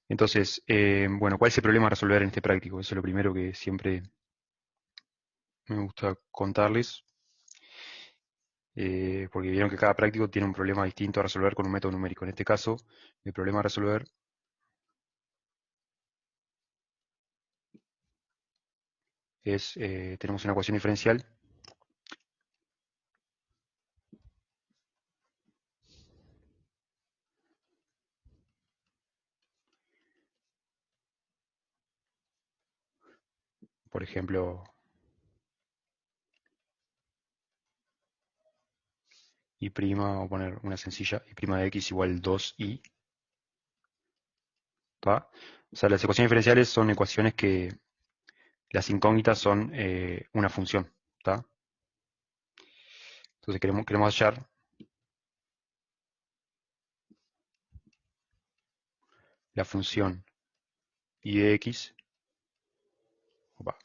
Entonces, bueno, ¿cuál es el problema a resolver en este práctico? Eso es lo primero que siempre me gusta contarles, porque vieron que cada práctico tiene un problema distinto a resolver con un método numérico. En este caso, el problema a resolver es, tenemos una ecuación diferencial, por ejemplo, y', vamos a poner una sencilla, y' de x igual 2i, ¿tá? O sea, las ecuaciones diferenciales son ecuaciones que las incógnitas son una función, ¿tá? Entonces queremos hallar la función y de x, opa,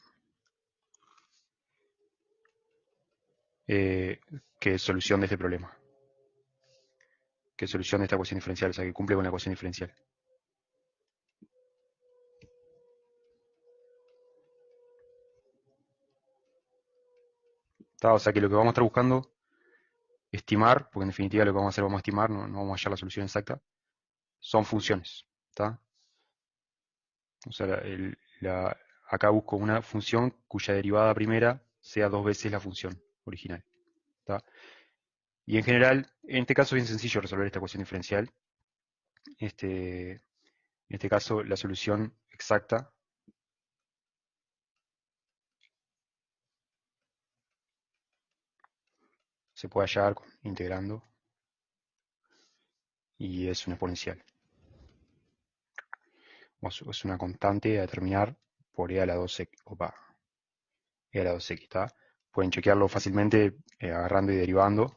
eh, que es solución de este problema, que es solución de esta ecuación diferencial, o sea, que cumple con la ecuación diferencial. ¿Tá? O sea, que lo que vamos a estar buscando, estimar, porque en definitiva lo que vamos a hacer, vamos a estimar, no vamos a hallar la solución exacta, son funciones. ¿Tá? O sea, acá busco una función cuya derivada primera sea dos veces la función original. ¿Tá? Y en general, en este caso es bien sencillo resolver esta ecuación diferencial. En este caso, la solución exacta se puede hallar integrando y es una exponencial. Es una constante a determinar por e a la 2x, e a la 2x, ¿está? Pueden chequearlo fácilmente agarrando y derivando,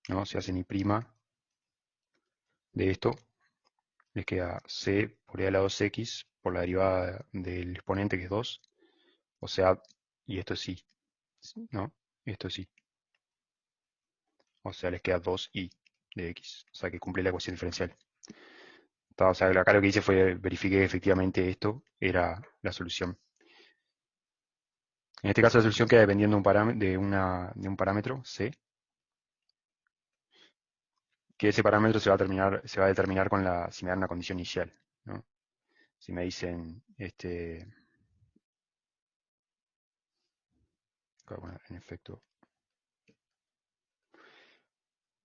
¿no? Si hacen y' de esto, les queda c por e a la 2x por la derivada del exponente que es 2, o sea, y esto es y, ¿no? Esto es y, o sea, les queda 2i de x, o sea que cumple la ecuación diferencial. O sea, acá lo que hice fue verifiqué que efectivamente esto era la solución. En este caso la solución queda dependiendo de un parámetro c, que ese parámetro se va a determinar si me dan una condición inicial, ¿no? Si me dicen, voy a poner en efecto,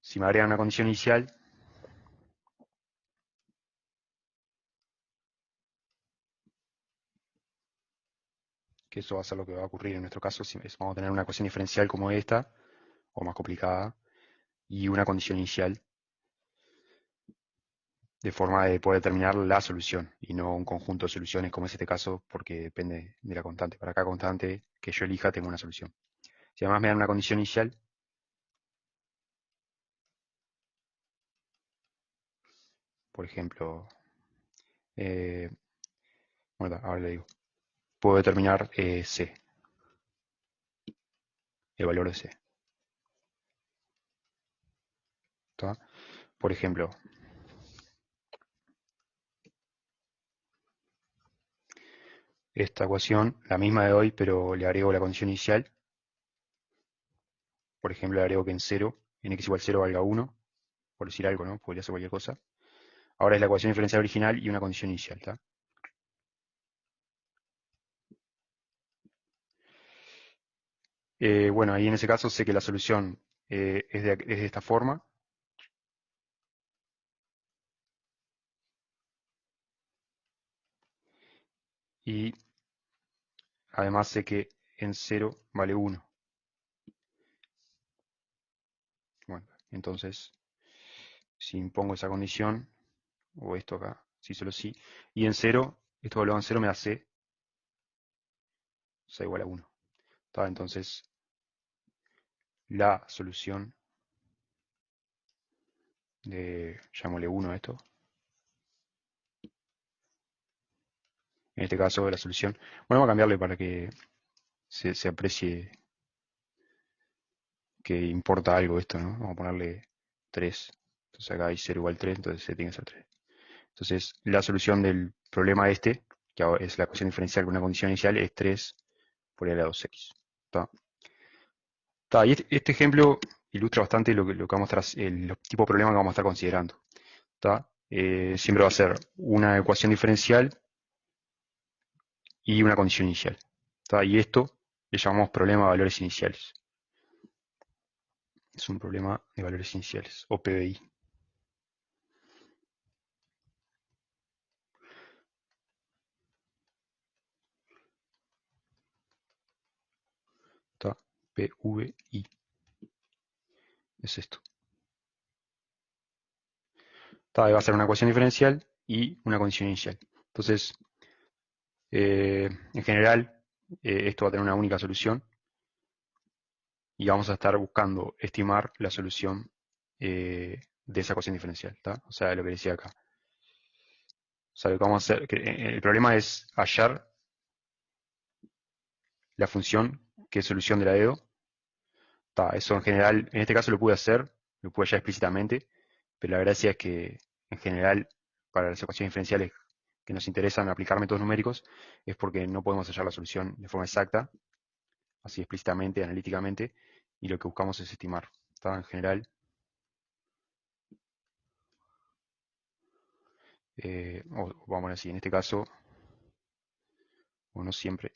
si me agregan una condición inicial, que eso va a ser lo que va a ocurrir en nuestro caso, si vamos a tener una ecuación diferencial como esta, o más complicada, y una condición inicial, de forma de poder determinar la solución, y no un conjunto de soluciones como es este caso, porque depende de la constante. Para cada constante que yo elija tengo una solución. Si además me dan una condición inicial, por ejemplo, eh, bueno, ahora le digo, puedo determinar C, el valor de C. ¿Tá? Por ejemplo, esta ecuación, la misma de hoy, pero le agrego la condición inicial. Por ejemplo, le agrego que en x igual 0 valga 1, por decir algo, ¿no? Podría ser cualquier cosa. Ahora es la ecuación diferencial original y una condición inicial, ¿tá? Bueno, ahí en ese caso sé que la solución es de esta forma. Y además sé que en 0 vale 1. Bueno, entonces, si impongo esa condición, o esto acá, si solo sí, y en 0, esto valor en 0 me da C, o sea, igual a 1. ¿Tá? Entonces, la solución llamémosle 1 a esto, en este caso la solución, bueno, vamos a cambiarle para que se aprecie que importa algo esto, ¿no? Vamos a ponerle 3. Entonces acá hay 0 igual 3, entonces C tiene que ser 3. Entonces, la solución del problema este, que ahora es la ecuación diferencial con una condición inicial, es 3 por el a 2x. ¿Tá? Y este ejemplo ilustra bastante lo que vamos a estar, el tipo de problema que vamos a estar considerando. ¿Tá? Siempre va a ser una ecuación diferencial y una condición inicial. ¿Tá? Y esto le llamamos problema de valores iniciales. Es un problema de valores iniciales, o PBI. ¿Tá? PVI. Es esto. Va a ser una ecuación diferencial y una condición inicial. Entonces, en general, esto va a tener una única solución y vamos a estar buscando estimar la solución de esa ecuación diferencial. ¿Tá? O sea, lo que decía acá. O sea, lo que vamos a hacer, el problema es hallar la función que es solución de la EDO. Eso en general, en este caso lo pude hacer, lo pude hallar explícitamente, pero la gracia es que en general para las ecuaciones diferenciales que nos interesan aplicar métodos numéricos es porque no podemos hallar la solución de forma exacta, así explícitamente, analíticamente, y lo que buscamos es estimar. En general, o vamos a poner así, en este caso, o no siempre,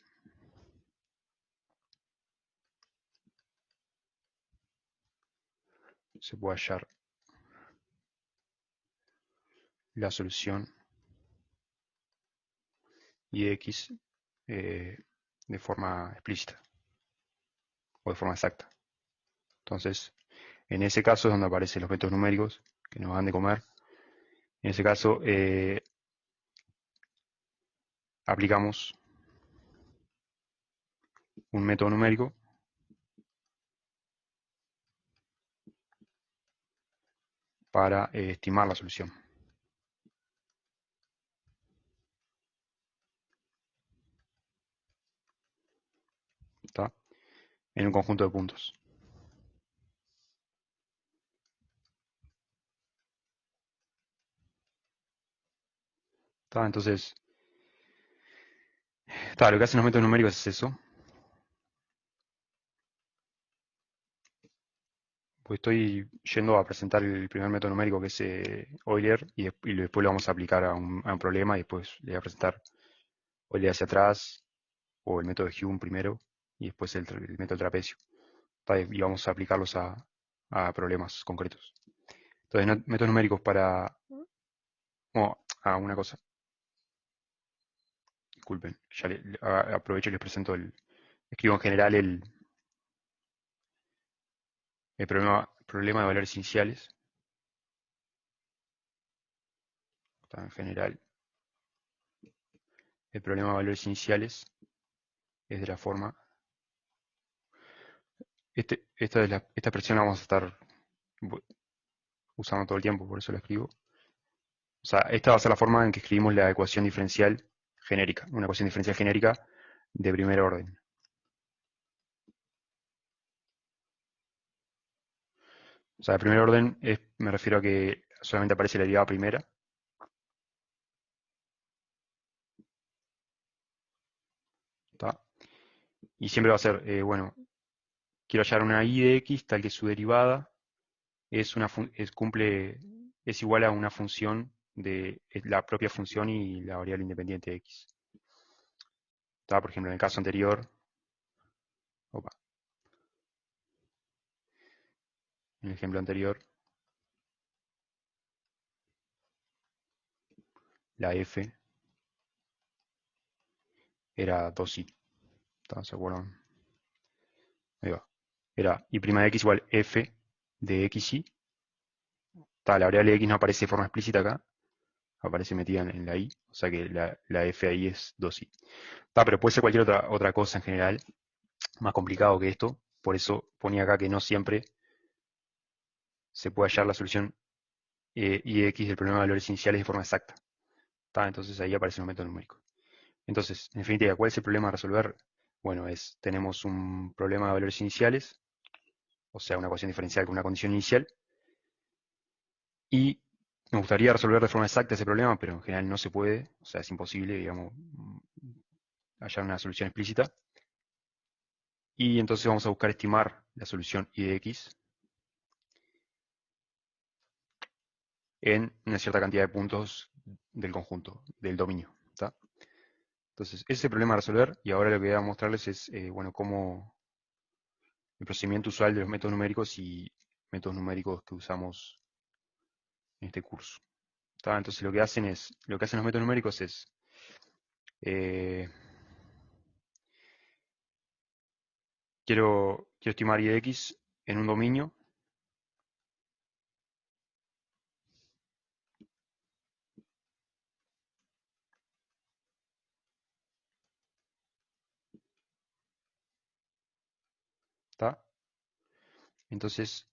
se puede hallar la solución y x de forma explícita o de forma exacta. Entonces, en ese caso es donde aparecen los métodos numéricos que nos van de comer. En ese caso, aplicamos un método numérico para estimar la solución. ¿Tá? En un conjunto de puntos. ¿Tá? Entonces, lo que hacen los métodos numéricos es eso. Pues estoy yendo a presentar el primer método numérico que es Euler y después lo vamos a aplicar a un problema y después le voy a presentar Euler hacia atrás o el método de Hume primero y después el método trapecio. Y vamos a aplicarlos a problemas concretos. Entonces, métodos numéricos para... Oh, una cosa, disculpen, ya aprovecho y les presento escribo en general el problema de valores iniciales. En general, el problema de valores iniciales es de la forma. Esta expresión la vamos a estar usando todo el tiempo, por eso la escribo. O sea, esta va a ser la forma en que escribimos la ecuación diferencial genérica, una ecuación diferencial genérica de primer orden. O sea, de primer orden me refiero a que solamente aparece la derivada primera. ¿Tá? Y siempre va a ser, bueno, quiero hallar una y de x tal que su derivada es igual a una función de la propia función y la variable independiente de x. Por ejemplo, en el caso anterior, opa, en el ejemplo anterior, la f era 2i. ¿Se acuerdan? Ahí va. Era y' de x igual f de xy. La variable x no aparece de forma explícita acá, aparece metida en la i, o sea que la f ahí es 2i. Pero puede ser cualquier otra cosa en general, más complicado que esto, por eso ponía acá que no siempre se puede hallar la solución y de x del problema de valores iniciales de forma exacta. Entonces ahí aparece un método numérico. Entonces, en definitiva, ¿cuál es el problema a resolver? Bueno, tenemos un problema de valores iniciales, o sea, una ecuación diferencial con una condición inicial, y Me gustaría resolver de forma exacta ese problema, pero en general no se puede, o sea, es imposible, digamos, hallar una solución explícita. Y entonces vamos a buscar estimar la solución y de x en una cierta cantidad de puntos del conjunto, del dominio. ¿Tá? Entonces, ese es el problema a resolver y ahora lo que voy a mostrarles es, bueno, cómo el procedimiento usual de los métodos numéricos y métodos numéricos que usamos en este curso. ¿Tá? Entonces, lo que hacen los métodos numéricos es, eh, quiero estimar y de x en un dominio, ¿tá? Entonces,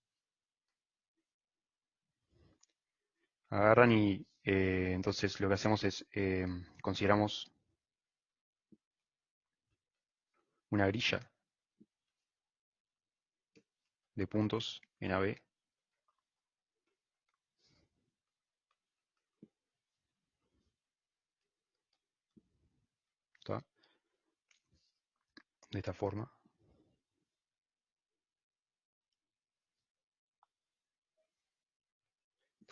agarran y entonces lo que hacemos es, consideramos una grilla de puntos en AB, ¿tá? De esta forma.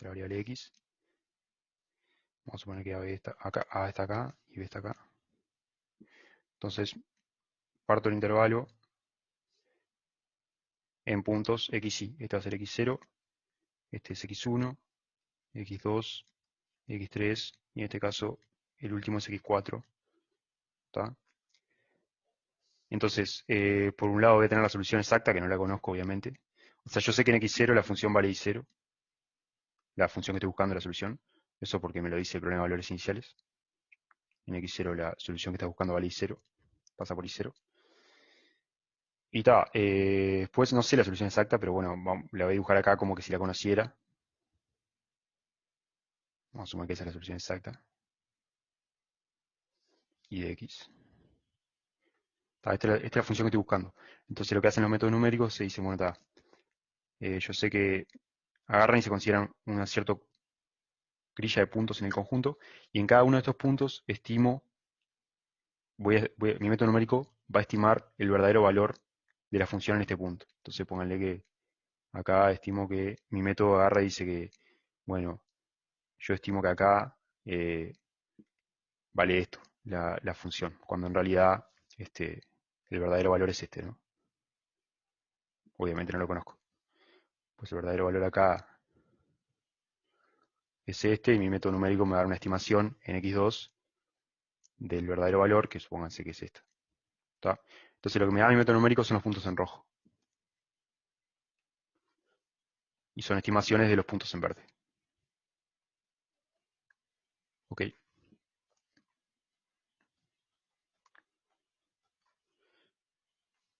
La variable x. Vamos a suponer que AB está acá, A está acá y B está acá. Entonces, parto el intervalo en puntos x y. Este va a ser x0, este es x1, x2, x3 y en este caso el último es x4. ¿Tá? Entonces, por un lado voy a tener la solución exacta, que no la conozco obviamente. O sea, yo sé que en x0 la función vale y0, la función que estoy buscando es la solución. Eso porque me lo dice el problema de valores iniciales. En x0 la solución que está buscando vale y0, pasa por y0. Y está, después no sé la solución exacta, pero bueno, la voy a dibujar acá como que si la conociera. Vamos a sumar que esa es la solución exacta. Y de x. Esta es la función que estoy buscando. Entonces lo que hacen los métodos numéricos se dice, bueno, está, yo sé que agarran y se consideran una cierta grilla de puntos en el conjunto, y en cada uno de estos puntos estimo, mi método numérico va a estimar el verdadero valor de la función en este punto. Entonces pónganle que acá estimo que mi método agarra y dice que, bueno, yo estimo que acá vale esto, la función, cuando en realidad el verdadero valor es este, ¿no? Obviamente no lo conozco. Pues el verdadero valor acá es este y mi método numérico me va a dar una estimación en x2 del verdadero valor, que supónganse que es esta. ¿Tá? Entonces lo que me da mi método numérico son los puntos en rojo. Y son estimaciones de los puntos en verde. ¿Ok?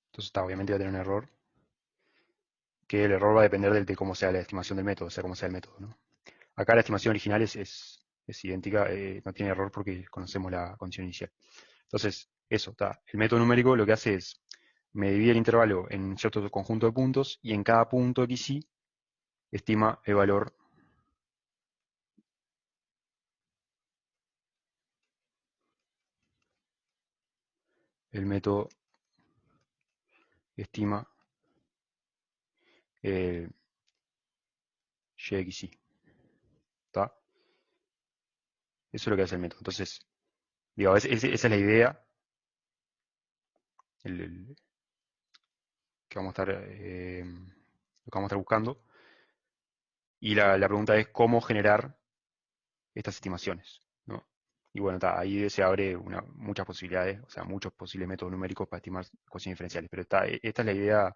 Entonces está, obviamente va a tener un error, que el error va a depender de cómo sea la estimación del método, o sea, cómo sea el método, ¿no? Acá la estimación original es idéntica, no tiene error porque conocemos la condición inicial. Entonces, eso, está. El método numérico lo que hace es, me divide el intervalo en un cierto conjunto de puntos y en cada punto xy estima el valor el método estima eh, yxy. ¿Tá? Eso es lo que hace el método. Entonces, digo, esa es la idea el que vamos a estar, lo que vamos a estar buscando. Y la pregunta es cómo generar estas estimaciones, ¿no? Y bueno, ahí se abre muchas posibilidades, o sea, muchos posibles métodos numéricos para estimar ecuaciones diferenciales. Pero esta es la idea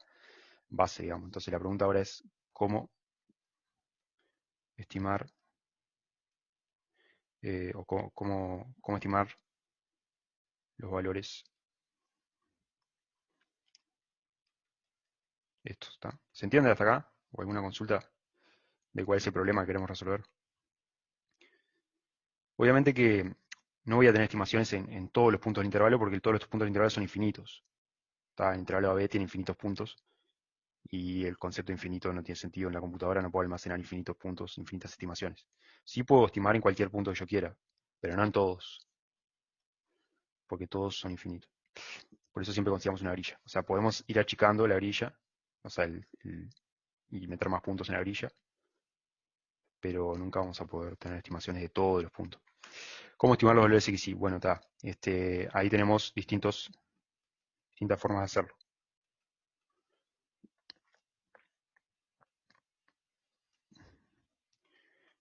base, digamos. Entonces la pregunta ahora es cómo estimar o cómo estimar los valores estos. ¿Está? ¿Se entiende hasta acá? ¿O alguna consulta de cuál es el problema que queremos resolver? Obviamente que no voy a tener estimaciones en todos los puntos del intervalo porque todos los puntos del intervalo son infinitos. ¿Está? El intervalo AB tiene infinitos puntos. y el concepto de infinito no tiene sentido en la computadora, no puedo almacenar infinitos puntos, infinitas estimaciones. Sí puedo estimar en cualquier punto que yo quiera, pero no en todos, porque todos son infinitos. Por eso siempre consideramos una grilla. O sea, podemos ir achicando la grilla, o sea, y meter más puntos en la grilla, pero nunca vamos a poder tener estimaciones de todos los puntos. ¿Cómo estimar los valores XY? Bueno, está. Ahí tenemos distintas formas de hacerlo.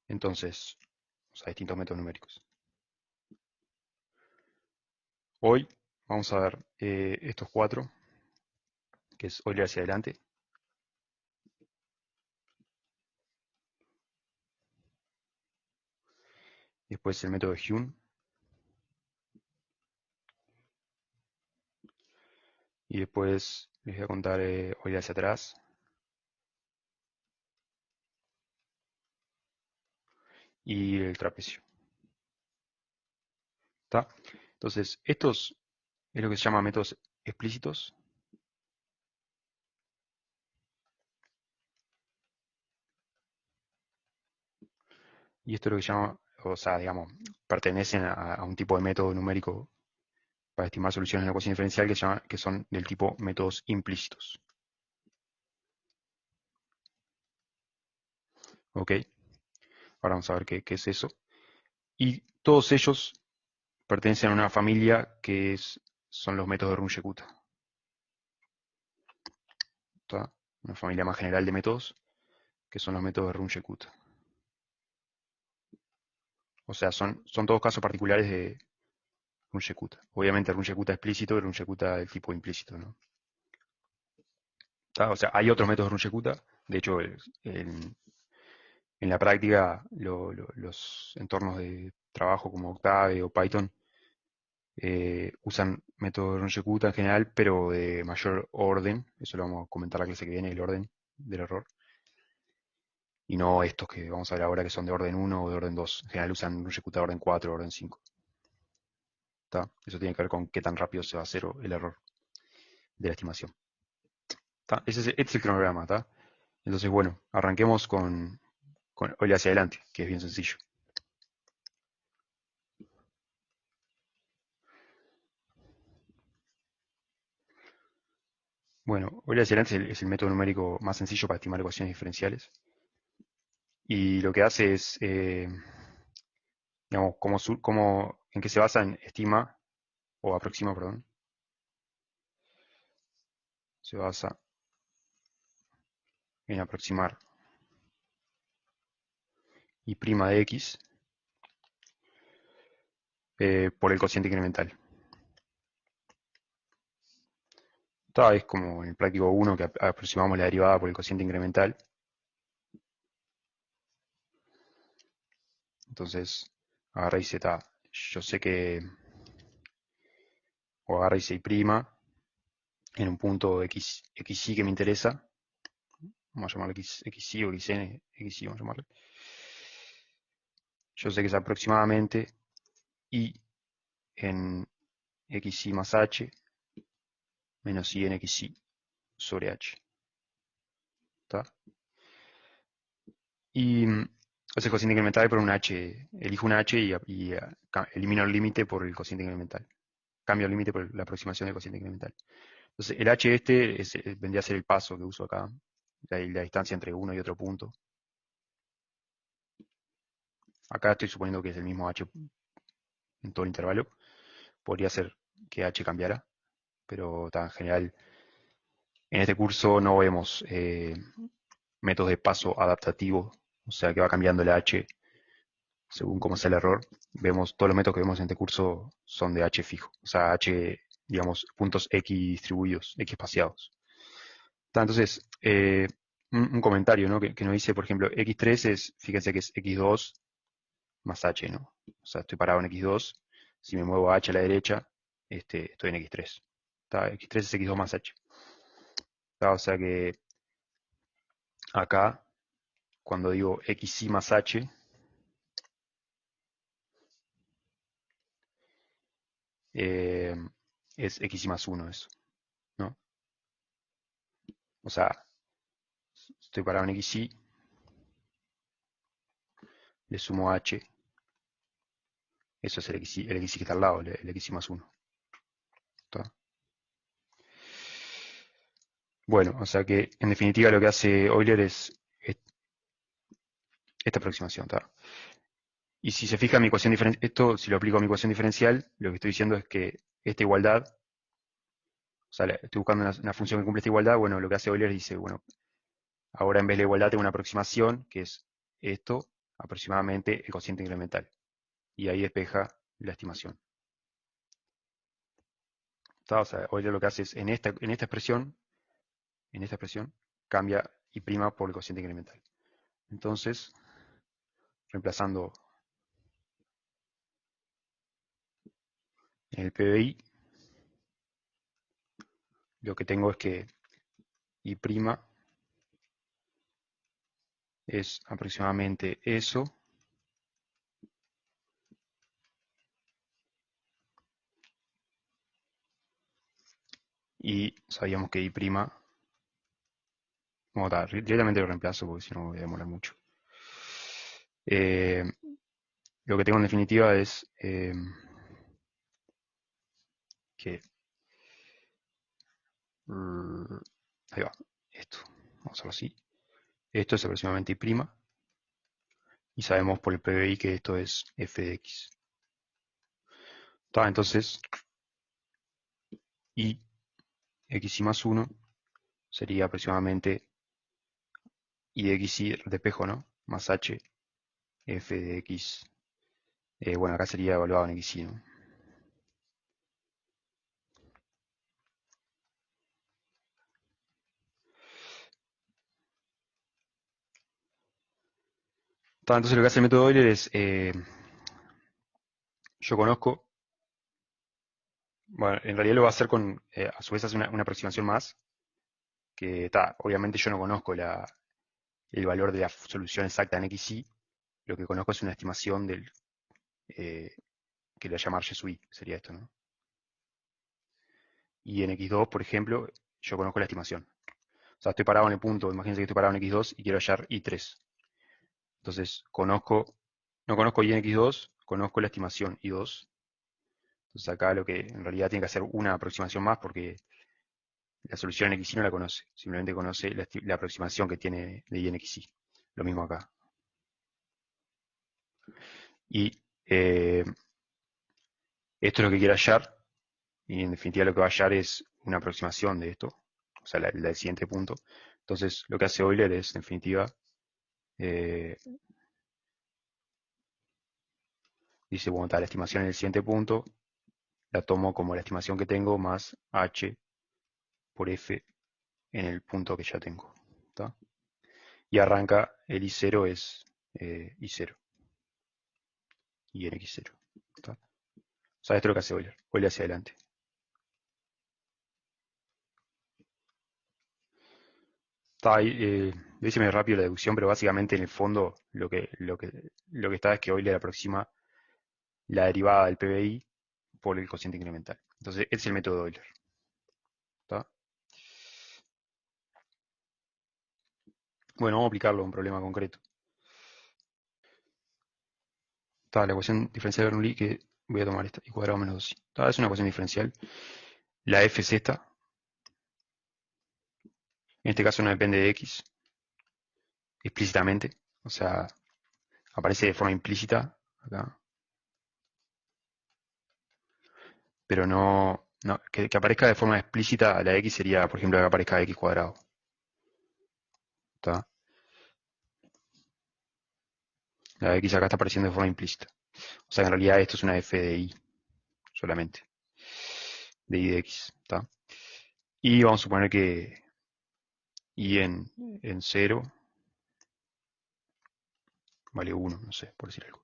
Entonces, o sea, distintos métodos numéricos. Hoy vamos a ver estos cuatro, que es Euler hacia adelante, después el método de Hume, y después les voy a contar Euler hacia atrás, y el trapecio. ¿Está? Entonces, estos es lo que se llama métodos explícitos. Y esto es lo que se llama, o sea, digamos, pertenecen a un tipo de método numérico para estimar soluciones en la ecuación diferencial que son del tipo métodos implícitos. ¿Ok? Ahora vamos a ver qué es eso. Y todos ellos pertenecen a una familia son los métodos de Runge-Kutta. ¿Está? Una familia más general de métodos que son los métodos de Runge-Kutta. O sea, son todos casos particulares de Runge-Kutta. Obviamente Runge-Kutta explícito y Runge-Kutta del tipo implícito, ¿no? ¿Está? O sea, hay otros métodos de Runge-Kutta. De hecho, en la práctica, los entornos de trabajo como Octave o Python usan métodos de Runge-Kutta en general, pero de mayor orden. Eso lo vamos a comentar la clase que viene, el orden del error. Y no estos que vamos a ver ahora que son de orden 1 o de orden 2. En general usan Runge-Kutta de orden 4 o orden 5. ¿Tá? Eso tiene que ver con qué tan rápido se va a hacer el error de la estimación. ¿Tá? Este es el cronograma. ¿Tá? Entonces, bueno, arranquemos con Euler hacia adelante, que es bien sencillo. Bueno, Euler hacia adelante es el método numérico más sencillo para estimar ecuaciones diferenciales. Y lo que hace es, digamos, en qué se basa en estima, o aproxima, perdón, se basa en aproximar y prima de x por el cociente incremental. Esta es como en el práctico 1 que aproximamos la derivada por el cociente incremental. Entonces, agarra y z. Yo sé que, o agarra y y prima en un punto x, xy que me interesa. Vamos a llamarlo xy o xn, xy vamos a llamarlo. Yo sé que es aproximadamente y en xy más h menos y en xy sobre h. ¿Está? Y es el cociente incremental por un h. Elijo un h y elimino el límite por el cociente incremental. Cambio el límite por la aproximación del cociente incremental. Entonces, el h vendría a ser el paso que uso acá, la distancia entre uno y otro punto. Acá estoy suponiendo que es el mismo h en todo el intervalo. Podría ser que h cambiara, pero en general en este curso no vemos métodos de paso adaptativo, o sea que va cambiando el h según cómo sea el error. Todos los métodos que vemos en este curso son de h fijo, o sea, h, digamos, puntos x distribuidos, x espaciados. Entonces, un comentario, ¿no? que nos dice, por ejemplo, x3 fíjense que es x2 más h, ¿no? O sea, estoy parado en x2, si me muevo a h a la derecha, estoy en x3. X3 es x2 más h. O sea que acá, cuando digo xy más h, es xy más 1 eso, ¿no? O sea, Estoy parado en xy, le sumo h, eso es el xy que está al lado, el xy más 1. Bueno, o sea que en definitiva lo que hace Euler es esta aproximación. ¿Tá? Y si se fija en mi ecuación diferencial, esto si lo aplico a mi ecuación diferencial, lo que estoy diciendo es que esta igualdad, o sea, estoy buscando una función que cumple esta igualdad, bueno, lo que hace Euler dice, bueno, ahora en vez de la igualdad tengo una aproximación, que es esto, aproximadamente el cociente incremental. Y ahí despeja la estimación. ¿Tá? O sea, Euler lo que hace es, en esta expresión, cambia y prima por el cociente incremental. Entonces, reemplazando en el PBI, lo que tengo es que I' es aproximadamente eso, y sabíamos que I', bueno, directamente lo reemplazo porque si no voy a demorar mucho. Lo que tengo en definitiva es que, ahí va, esto, vamos a hacerlo así, esto es aproximadamente I', y sabemos por el PBI que esto es f de x. Entonces, I, xy más 1 sería aproximadamente I de xy, despejo, ¿no? Más h, f de x. Bueno, acá sería evaluado en xy, ¿no? Entonces lo que hace el método Euler es, yo conozco, bueno, en realidad lo va a hacer con, a su vez hace una aproximación más, que obviamente yo no conozco el valor de la solución exacta en xy, lo que conozco es una estimación del, que le voy a llamar y, sería esto, ¿no? Y en x2, por ejemplo, yo conozco la estimación. O sea, estoy parado en el punto, imagínense que estoy parado en x2 y quiero hallar y3. Entonces, no conozco y en x2, conozco la estimación y2. Entonces acá lo que en realidad tiene que hacer una aproximación más porque la solución en xy no la conoce, simplemente conoce la aproximación que tiene de y en xy. Lo mismo acá. Y esto es lo que quiero hallar, y en definitiva lo que va a hallar es una aproximación de esto, o sea, la del siguiente punto. Entonces lo que hace Euler es, en definitiva, eh, dice, bueno, la estimación en el siguiente punto la tomo como la estimación que tengo más h por f en el punto que ya tengo. ¿Tá? Y arranca, el I0 es I0 y en X0. ¿Tá? O sea, esto es lo que hace Euler. Euler hacia adelante. Está ahí, lo hice medio rápido la deducción, pero básicamente en el fondo lo que está es que Euler aproxima la derivada del PBI por el cociente incremental. Entonces, este es el método de Euler. ¿Tá? Bueno, vamos a aplicarlo a un problema concreto. Está la ecuación diferencial de Bernoulli, que voy a tomar esta, y cuadrado menos 2. Es una ecuación diferencial. La f es esta. En este caso no depende de x explícitamente. O sea, aparece de forma implícita acá. Pero no que aparezca de forma explícita la x sería, por ejemplo, que aparezca x cuadrado. ¿Tá? La x acá está apareciendo de forma implícita. O sea, en realidad esto es una f de y solamente. De y de x. ¿Tá? Y vamos a suponer que y en 0 vale 1, no sé, por decir algo.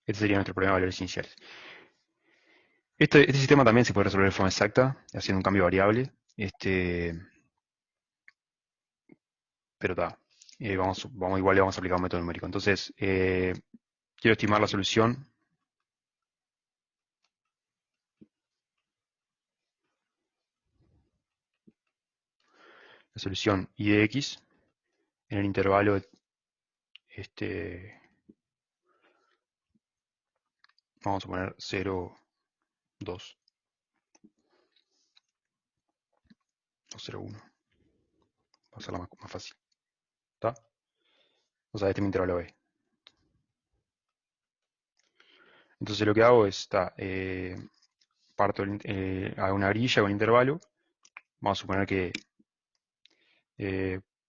Este sería nuestro problema de valores iniciales. Este sistema también se puede resolver de forma exacta, haciendo un cambio variable. Pero está. Igual le vamos a aplicar un método numérico. Entonces, quiero estimar la solución. solución y de x en el intervalo, vamos a poner 0, 2 o 0, 1. Va a ser la más fácil. ¿Está? O sea, este es mi intervalo B. Entonces lo que hago es, hago una grilla con intervalo. Vamos a suponer que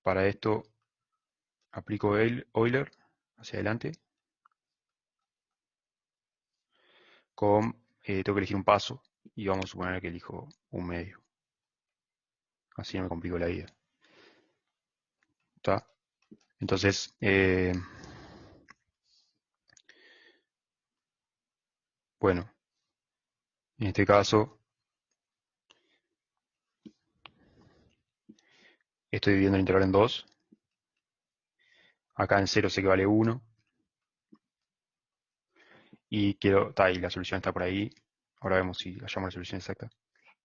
para esto aplico Euler hacia adelante. Tengo que elegir un paso y vamos a suponer que elijo un medio. Así no me complico la vida. ¿Está? Entonces, bueno, en este caso estoy dividiendo el intervalo en 2. Acá en 0 sé que vale 1. Y y la solución está por ahí. Ahora vemos si hallamos la solución exacta.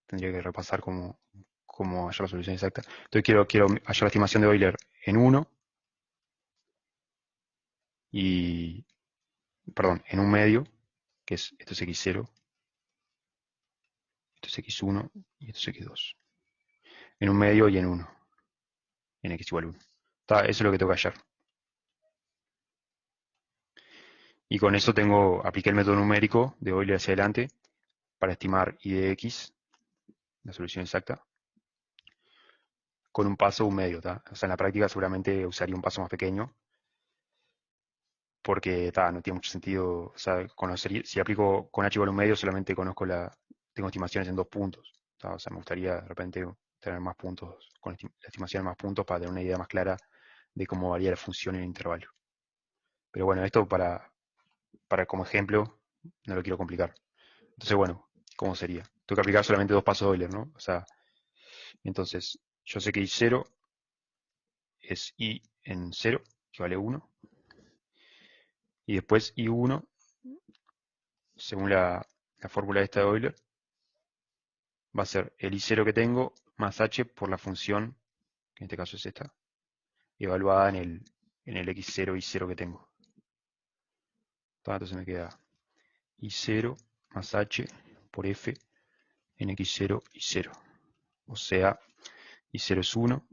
Tendría que repasar cómo hallar la solución exacta. Entonces quiero hallar la estimación de Euler en 1 y, perdón, en un medio, que esto es x0, esto es x1 y esto es x2. En un medio y en 1, en x igual 1. Eso es lo que tengo que hallar. Y con eso apliqué el método numérico de Euler hacia adelante para estimar y de x, la solución exacta, con un paso un medio. O sea, en la práctica seguramente usaría un paso más pequeño, porque no tiene mucho sentido. O sea, si aplico con h igual a un medio, solamente tengo estimaciones en 2 puntos. O sea, me gustaría de repente tener más puntos, con la estimación de más puntos para tener una idea más clara de cómo varía la función en el intervalo. Pero bueno, esto para como ejemplo, no lo quiero complicar. Entonces, bueno, ¿cómo sería? Tengo que aplicar solamente 2 pasos de Euler, ¿no? O sea, entonces, yo sé que I0 es I en 0, que vale 1. Y después I1, según la fórmula esta de Euler, va a ser el I0 que tengo más H por la función, que en este caso es esta, evaluada en el X0 I0 que tengo. Entonces me queda I0 más H por F en X0 I0. O sea, I0 es 1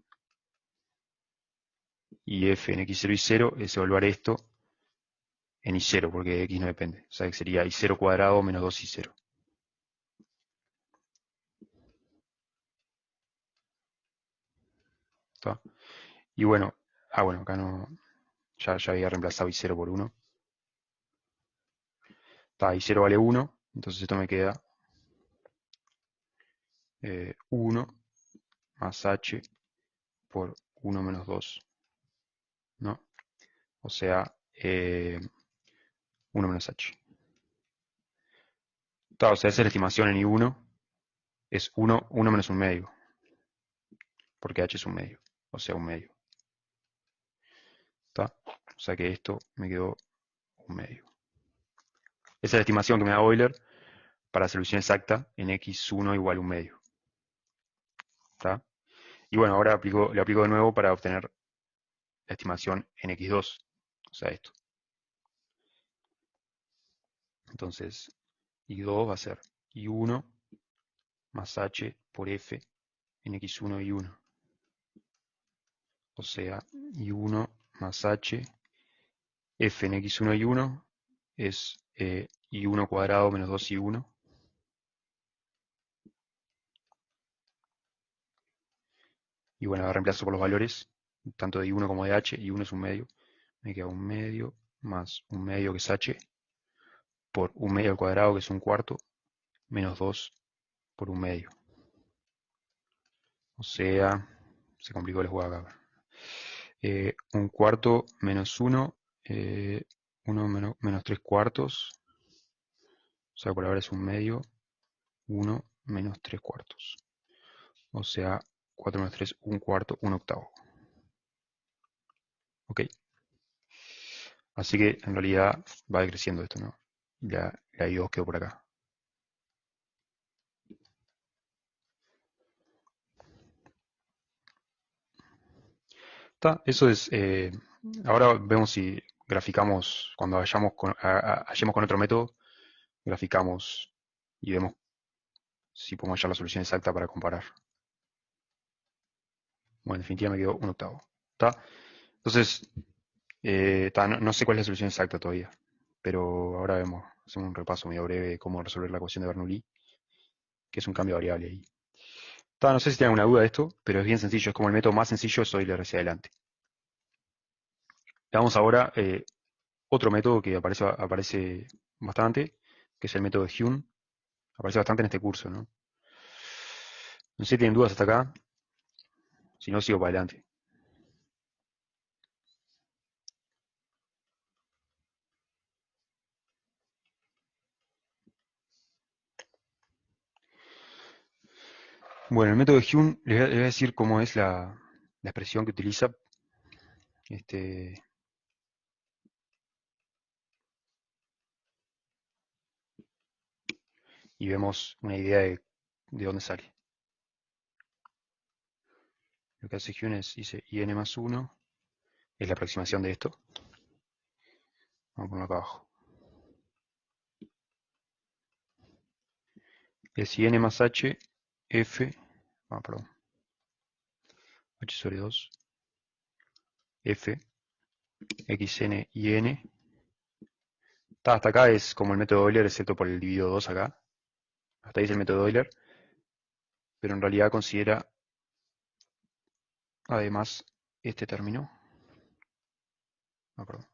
y F en X0 I0 es evaluar esto en I0, porque X no depende. O sea, que sería I0 cuadrado menos 2I0. ¿Está? Y bueno, acá no, ya había reemplazado I0 por 1. I0 vale 1, entonces esto me queda 1 más H por 1 menos 2, ¿no? O sea, 1 menos H. O sea, esa es la estimación en I1, es 1 menos un medio, porque H es un medio, o sea, un medio. ¿Está? O sea que esto me quedó un medio. Esa es la estimación que me da Euler para la solución exacta en x1 igual a un medio. ¿Está? Y bueno, ahora le aplico de nuevo para obtener la estimación en x2, o sea, esto. Entonces, I2 va a ser I1 más H por F en x1 y 1. O sea, I1 más H, F en x1 y 1 es I1 cuadrado menos 2I1. Y bueno, ahora reemplazo por los valores, tanto de I1 como de H. I1 es un medio. Me queda un medio más un medio que es H por un medio al cuadrado que es un cuarto menos 2 por un medio. O sea, se complicó el juego acá. Un cuarto menos 1, 1 menos 3 cuartos. O sea, por ahora es un medio, 1 menos 3 cuartos. O sea, 4 menos 3, un cuarto, un octavo. Ok. Así que en realidad va decreciendo esto, ¿no? La I2 quedó por acá. Eso es, ahora vemos si graficamos, cuando hallemos con otro método, graficamos y vemos si podemos hallar la solución exacta para comparar. Bueno, en definitiva me quedó un octavo. ¿Está? Entonces, no sé cuál es la solución exacta todavía, pero ahora hacemos un repaso medio breve de cómo resolver la ecuación de Bernoulli, que es un cambio de variable ahí. No sé si tienen alguna duda de esto, pero es bien sencillo, es como el método más sencillo es Euler hacia adelante. Veamos ahora otro método que aparece bastante, que es el método de Hume. Aparece bastante en este curso, ¿no? No sé si tienen dudas hasta acá, si no sigo para adelante. Bueno, el método de Hume, les voy a decir cómo es la expresión que utiliza. Este, y vemos una idea de dónde sale. Lo que hace Hume es, dice, IN más 1 es la aproximación de esto. Vamos a ponerlo acá abajo. Es IN más H, F, perdón, H sobre 2, F, XN y N. Hasta acá es como el método de Euler, excepto por el dividido 2 acá. Hasta ahí es el método de Euler, pero en realidad considera además este término. Perdón.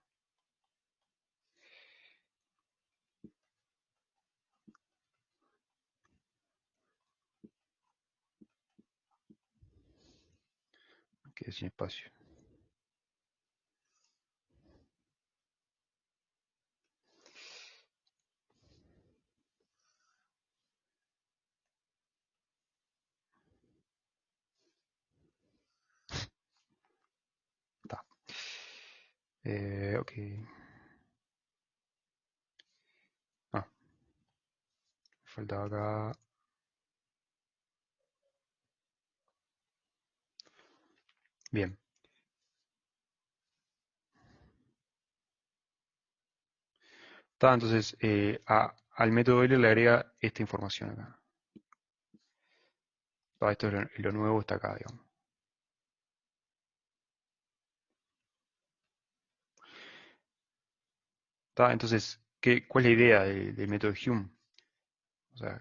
Quede sin espacio. Está. Ok. Ah, faltaba acá. Bien. Entonces, al método Euler le agrega esta información acá. Esto es lo nuevo, está acá, digamos. Entonces, ¿cuál es la idea del método Hume? O sea,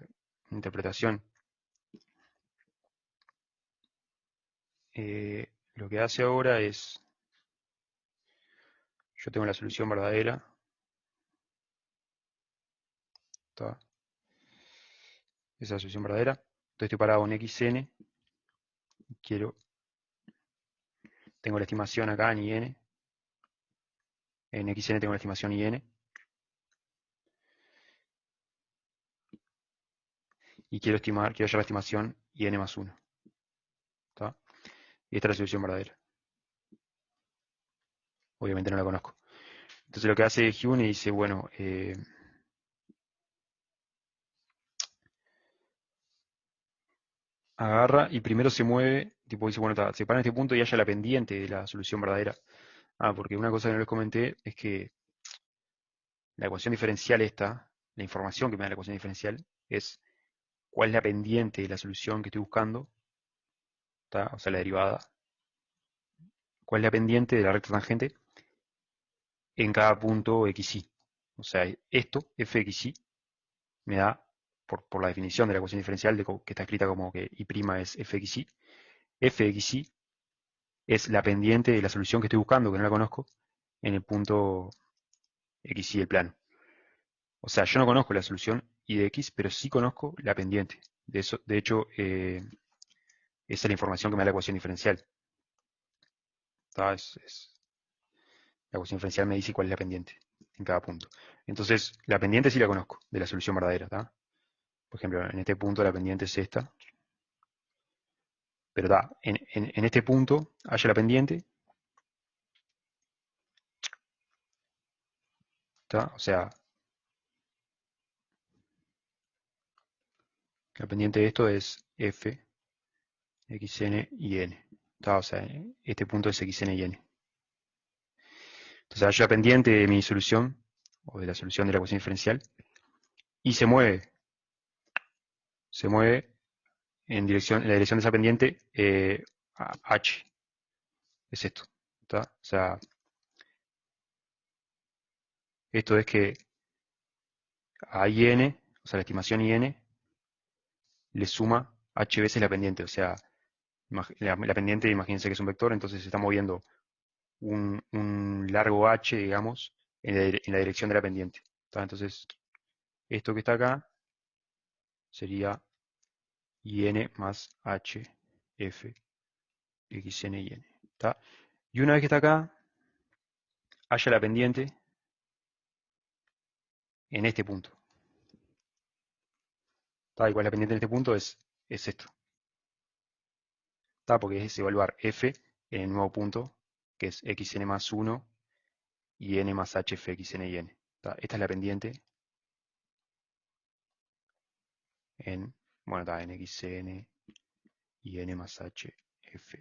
interpretación. Lo que hace ahora es, yo tengo la solución verdadera. Esa es la solución verdadera. Entonces estoy parado en xn. Tengo la estimación acá en IN. En xn tengo la estimación IN. Y quiero hallar la estimación IN más 1. Y esta es la solución verdadera. Obviamente no la conozco. Entonces lo que hace Hume dice, bueno, agarra y primero se mueve, tipo dice, bueno, se para en este punto y halla la pendiente de la solución verdadera. Porque una cosa que no les comenté es que la ecuación diferencial esta, la información que me da la ecuación diferencial, es cuál es la pendiente de la solución que estoy buscando, o sea, la derivada, cuál es la pendiente de la recta tangente en cada punto xy. O sea, esto, fxy, me da, por la definición de la ecuación diferencial, que está escrita como que y' es fxy, fxy es la pendiente de la solución que estoy buscando, que no la conozco, en el punto xy del plano. O sea, yo no conozco la solución y de x, pero sí conozco la pendiente. De hecho, esa es la información que me da la ecuación diferencial. La ecuación diferencial me dice cuál es la pendiente en cada punto. Entonces, la pendiente sí la conozco, de la solución verdadera. Por ejemplo, en este punto la pendiente es esta. Pero en este punto haya la pendiente. O sea, la pendiente de esto es f, xn y n. O sea, este punto es xn y n. Entonces hallo la pendiente de mi solución, o de la solución de la ecuación diferencial, y se mueve en la dirección de esa pendiente h, es esto. O sea, esto es que a in, o sea, la estimación in, le suma h veces la pendiente. O sea, la pendiente, imagínense que es un vector, entonces se está moviendo un largo h, digamos, en la dirección de la pendiente. Entonces, esto que está acá sería in más h f xn y n. Y una vez que está acá, haya la pendiente en este punto. Igual la pendiente en este punto es esto. Porque es evaluar f en el nuevo punto, que es xn más 1 y n más hf xn y n. Esta es la pendiente en, bueno, en xn y n más hf.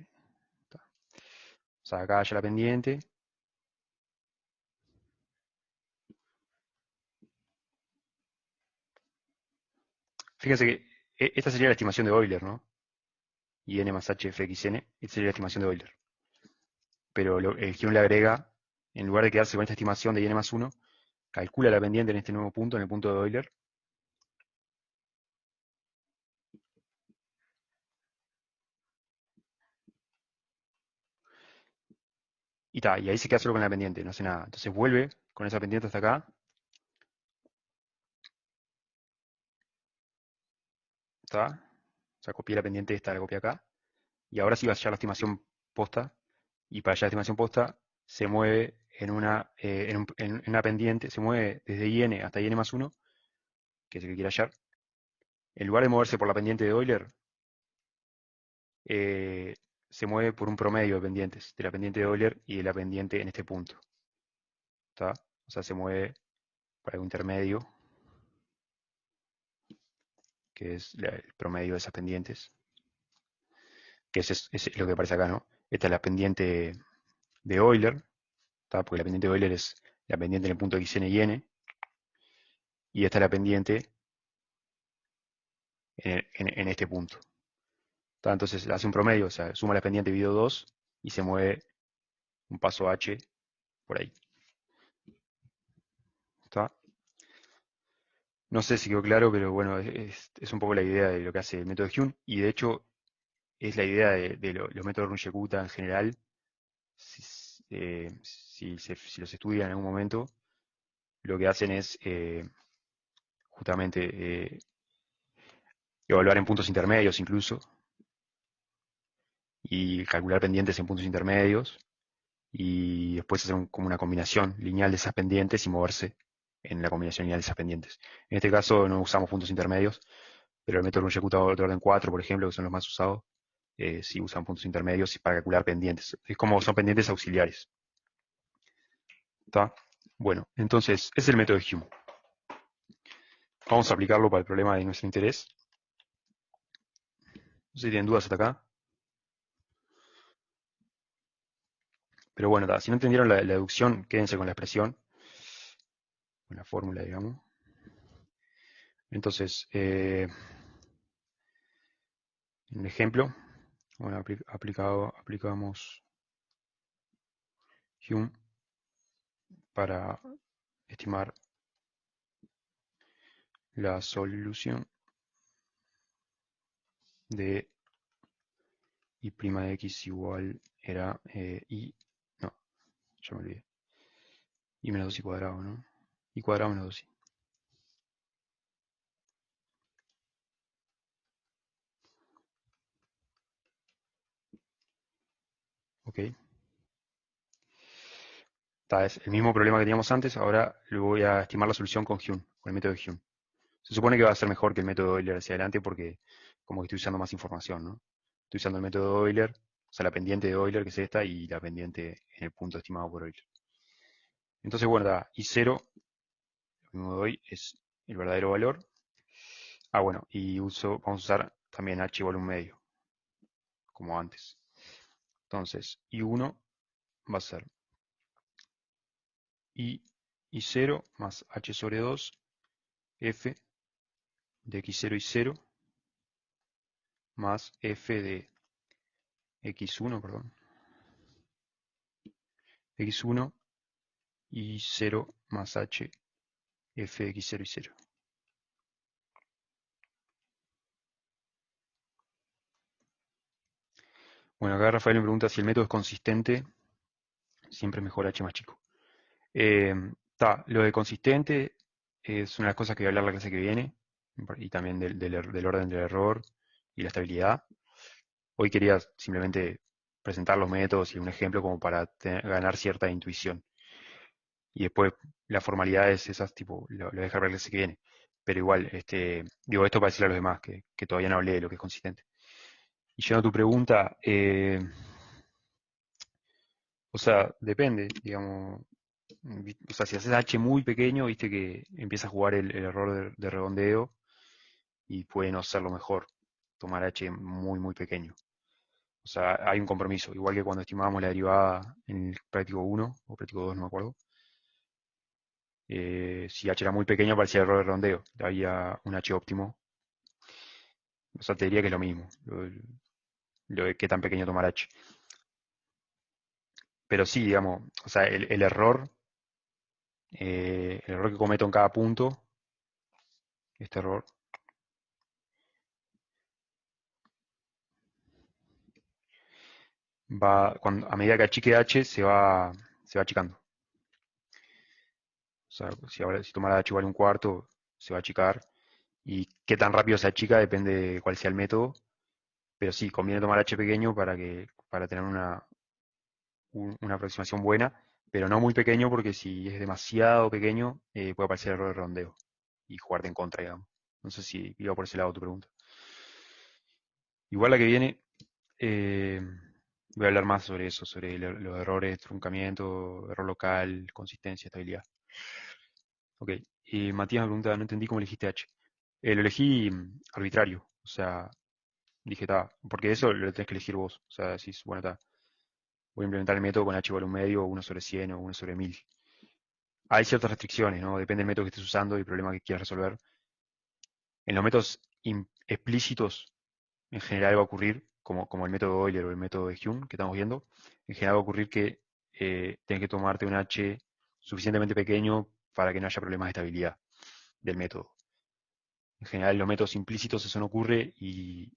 O sea, acá haya la pendiente. Fíjense que esta sería la estimación de Euler, ¿no? Y n más hf xn, esta sería la estimación de Euler. Pero el guión le agrega, en lugar de quedarse con esta estimación de n más 1, calcula la pendiente en este nuevo punto, en el punto de Euler. Y ahí se queda solo con la pendiente, no hace nada. Entonces vuelve con esa pendiente hasta acá. O sea, copié la pendiente esta, la copié acá. Y ahora sí va a hallar la estimación posta. Y para hallar la estimación posta, se mueve en una pendiente, se mueve desde in hasta in más 1, que es el que quiere hallar. En lugar de moverse por la pendiente de Euler, eh, se mueve por un promedio de pendientes, de la pendiente de Euler y de la pendiente en este punto. O sea, se mueve por algo intermedio, que es el promedio de esas pendientes, que es lo que aparece acá, ¿no? Esta es la pendiente de Euler, porque la pendiente de Euler es la pendiente en el punto xn y n, y esta es la pendiente en este punto. Entonces hace un promedio, o sea, suma la pendiente dividido 2 y se mueve un paso h por ahí. ¿Está? No sé si quedó claro, pero bueno, es un poco la idea de lo que hace el método de Hume, y de hecho es la idea de los métodos Runge-Kutta en general. Si los estudian en algún momento, lo que hacen es justamente evaluar en puntos intermedios incluso, y calcular pendientes en puntos intermedios, y después hacer como una combinación lineal de esas pendientes y moverse en la combinación lineal de esas pendientes. En este caso no usamos puntos intermedios, pero el método Runge-Kutta de orden 4, por ejemplo, que son los más usados, sí usan puntos intermedios para calcular pendientes. Es como son pendientes auxiliares. ¿Está? Bueno, entonces, ese es el método de Hume. Vamos a aplicarlo para el problema de nuestro interés. No sé si tienen dudas hasta acá. Pero bueno, si no entendieron la deducción, quédense con la expresión, con la fórmula, digamos. Entonces, en el ejemplo, bueno, aplicamos Hume para estimar la solución de y' de x igual era no, ya me olvidé, y menos 2 y cuadrado, ¿no? Y cuadrado menos 2 y. Ok. Es el mismo problema que teníamos antes, ahora le voy a estimar la solución con Hume, con el método de Hume. Se supone que va a ser mejor que el método de Euler hacia adelante porque como que estoy usando más información, ¿no? Estoy usando el método de Euler, o sea, la pendiente de Euler, que es esta, y la pendiente en el punto estimado por Euler. Entonces, bueno, y 0, lo mismo de hoy, es el verdadero valor. Bueno, y vamos a usar también h igual a un medio, como antes. Entonces, I1 va a ser I0 más h sobre 2 f de x0 y 0 más f de x1, perdón, x1 y 0 más h f de x0 y 0. Bueno, acá Rafael me pregunta si el método es consistente, siempre es mejor h más chico. Eh, lo de consistente es una de las cosas que voy a hablar la clase que viene, y también del orden del error y la estabilidad. Hoy quería simplemente presentar los métodos y un ejemplo como para ganar cierta intuición. Y después las formalidades esas, tipo, lo dejar para la clase que viene. Pero igual, digo esto para decirle a los demás que todavía no hablé de lo que es consistente. Y yendo a tu pregunta, o sea, depende, digamos, o sea, si haces H muy pequeño, viste que empieza a jugar el error de redondeo y puede no ser lo mejor tomar H muy, muy pequeño. O sea, hay un compromiso, igual que cuando estimábamos la derivada en el práctico 1 o práctico 2, no me acuerdo. Si H era muy pequeño, parecía error de redondeo, había un H óptimo. O sea, te diría que es lo mismo, lo de qué tan pequeño tomar H. Pero sí, digamos, o sea, el error que cometo en cada punto, este error, a medida que achique H, se va achicando. O sea, si tomara H igual a un cuarto, se va a achicar. Y qué tan rápido se achica depende de cuál sea el método. Pero sí, conviene tomar H pequeño para tener una aproximación buena, pero no muy pequeño porque si es demasiado pequeño puede aparecer error de redondeo y jugarte en contra, digamos. No sé si iba por ese lado tu pregunta. Igual la que viene, eh, voy a hablar más sobre eso, sobre los errores, truncamiento, error local, consistencia, estabilidad. Ok, y Matías me pregunta, no entendí cómo elegiste H. Lo elegí arbitrario, o sea, dije, está, porque eso lo tenés que elegir vos. O sea, decís, bueno, está, voy a implementar el método con H igual a un medio, o 1/100 o 1/1000. Hay ciertas restricciones, ¿no? Depende del método que estés usando y el problema que quieras resolver. En los métodos explícitos, en general va a ocurrir, como el método Euler o el método de Hume que estamos viendo, en general va a ocurrir que tienes que tomarte un H suficientemente pequeño para que no haya problemas de estabilidad del método. En general, los métodos implícitos eso no ocurre y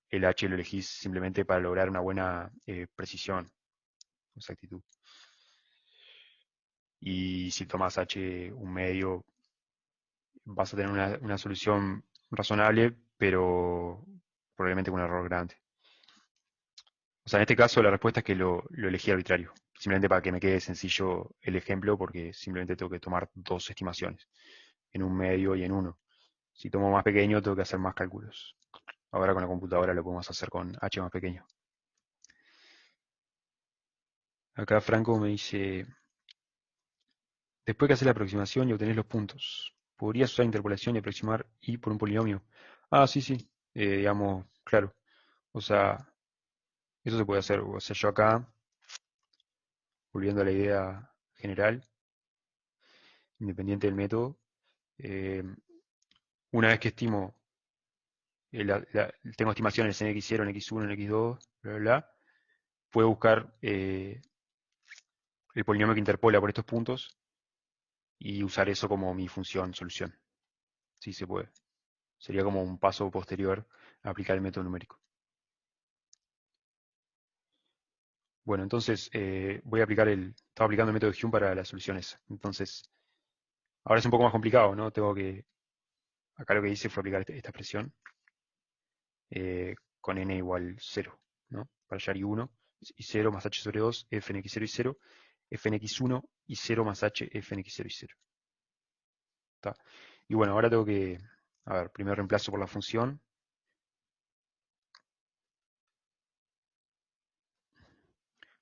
el H lo elegís simplemente para lograr una buena precisión, exactitud. Y si tomas H un medio, vas a tener una solución razonable, pero probablemente con un error grande. O sea, en este caso la respuesta es que lo elegí arbitrario, simplemente para que me quede sencillo el ejemplo, porque simplemente tengo que tomar dos estimaciones, en un medio y en uno. Si tomo más pequeño, tengo que hacer más cálculos. Ahora con la computadora lo podemos hacer con H más pequeño. Acá Franco me dice, después que haces la aproximación y obtenés los puntos, ¿podrías usar interpolación y aproximar y por un polinomio? Ah, sí, sí, digamos, claro. O sea, eso se puede hacer. O sea, yo acá, volviendo a la idea general, independiente del método, eh, una vez que estimo, tengo estimaciones en x0, en x1, en x2, bla, bla, bla, puedo buscar el polinomio que interpola por estos puntos y usar eso como mi función solución. Sí se puede. Sería como un paso posterior a aplicar el método numérico. Bueno, entonces estaba aplicando el método de Hume para las soluciones. Entonces, ahora es un poco más complicado, ¿no? Acá lo que hice fue aplicar esta expresión con n igual 0, ¿no? Para hallar I1 y 0 más h sobre 2, f en x0 y 0, f en x1 y 0 más h, f en x0 y 0. ¿Tá? Y bueno, ahora tengo que, a ver, primero reemplazo por la función.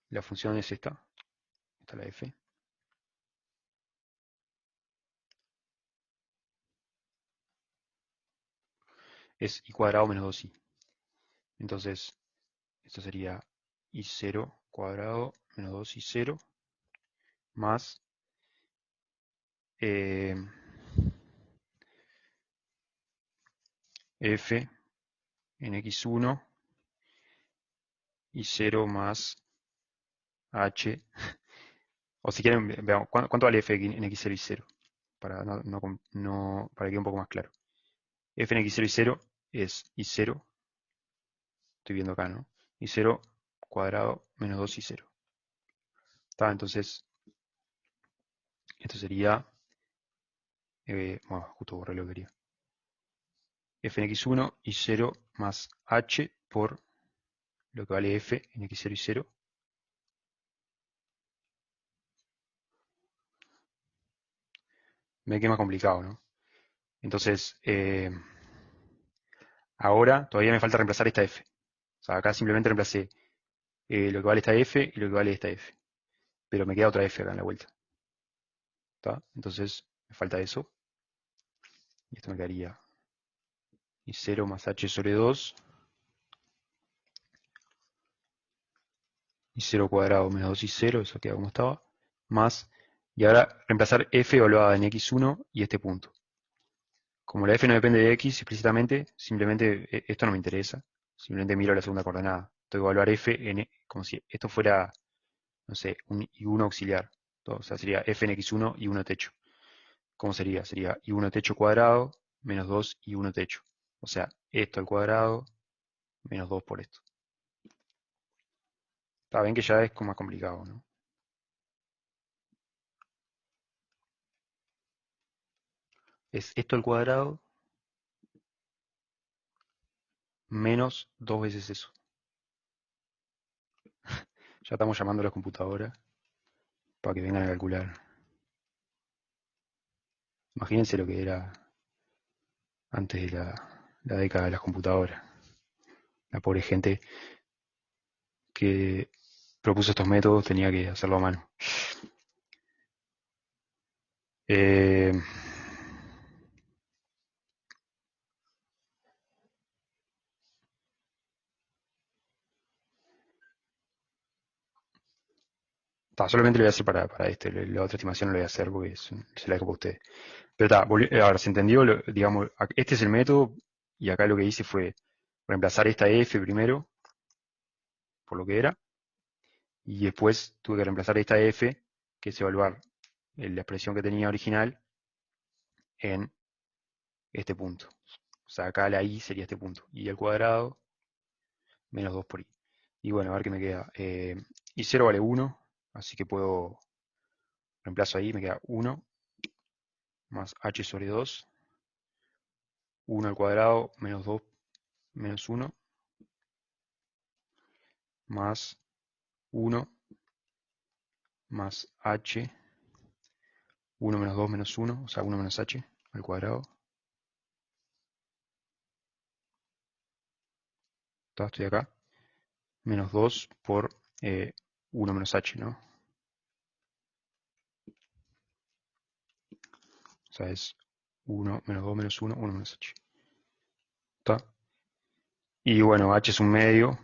La función es esta la f. Es i cuadrado menos 2i. Entonces, esto sería y 0 cuadrado menos 2 y 0 más f en x1 y 0 más h. O si quieren, veamos, ¿cuánto vale f en x0 y 0? Para, para que quede un poco más claro. F en x0 y 0 es y0, estoy viendo acá, ¿no? Y0 cuadrado menos 2 y 0. ¿Está? Entonces, esto sería, bueno, justo borré lo que quería. F en x1 y 0 más h por lo que vale f en x0 y 0. Me queda más complicado, ¿no? Entonces, ahora todavía me falta reemplazar esta f. O sea, acá simplemente reemplacé lo que vale esta f y lo que vale esta f. Pero me queda otra f acá en la vuelta. ¿Está? Entonces, me falta eso. Y esto me quedaría y 0 más h sobre 2 y 0 cuadrado menos 2 y 0, eso queda como estaba, más, y ahora reemplazar f evaluada en x1 y este punto. Como la f no depende de x explícitamente, simplemente esto no me interesa, simplemente miro la segunda coordenada. Tengo que evaluar f en, como si esto fuera, no sé, un y1 auxiliar. O sea, sería f en x1 y 1 techo. ¿Cómo sería? Sería y1 techo cuadrado menos 2 y 1 techo. O sea, esto al cuadrado menos 2 por esto. Está bien que ya es como más complicado, ¿no? Es esto al cuadrado menos 2 veces eso. Ya estamos llamando a la computadora para que vengan a calcular. Imagínense lo que era antes de la década de las computadoras. La pobre gente que propuso estos métodos tenía que hacerlo a mano. Eh, Solamente lo voy a hacer para este. La otra estimación no lo voy a hacer porque se la dejo para ustedes. Pero ahora se entendió, digamos, este es el método y acá lo que hice fue reemplazar esta f primero por lo que era y después tuve que reemplazar esta f, que es evaluar la expresión que tenía original en este punto. O sea, acá la i sería este punto. Y al cuadrado menos 2 por i. Y bueno, a ver qué me queda. Y 0 vale 1, así que puedo, reemplazo ahí, me queda 1 más h sobre 2, 1 al cuadrado menos 2 menos 1, más 1 más h, 1 menos 2 menos 1, o sea, 1 menos h al cuadrado. Estoy acá. Menos 2 por 1 menos h, ¿no? O sea, es 1 menos 2 menos 1, 1 menos h. ¿Está? Y bueno, h es un medio.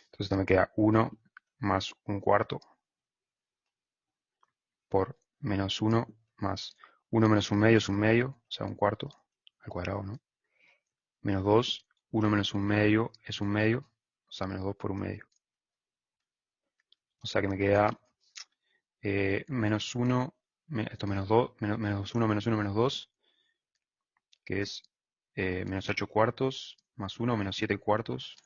Entonces esto me queda 1 más un cuarto por menos 1 más 1 menos un medio, o sea, un cuarto al cuadrado, ¿no? Menos 2, 1 menos un medio es un medio, o sea, menos 2 por un medio. O sea que me queda menos 1, esto menos 2, menos 1, menos 1, menos 2, que es menos 8 cuartos, más 1, menos 7 cuartos,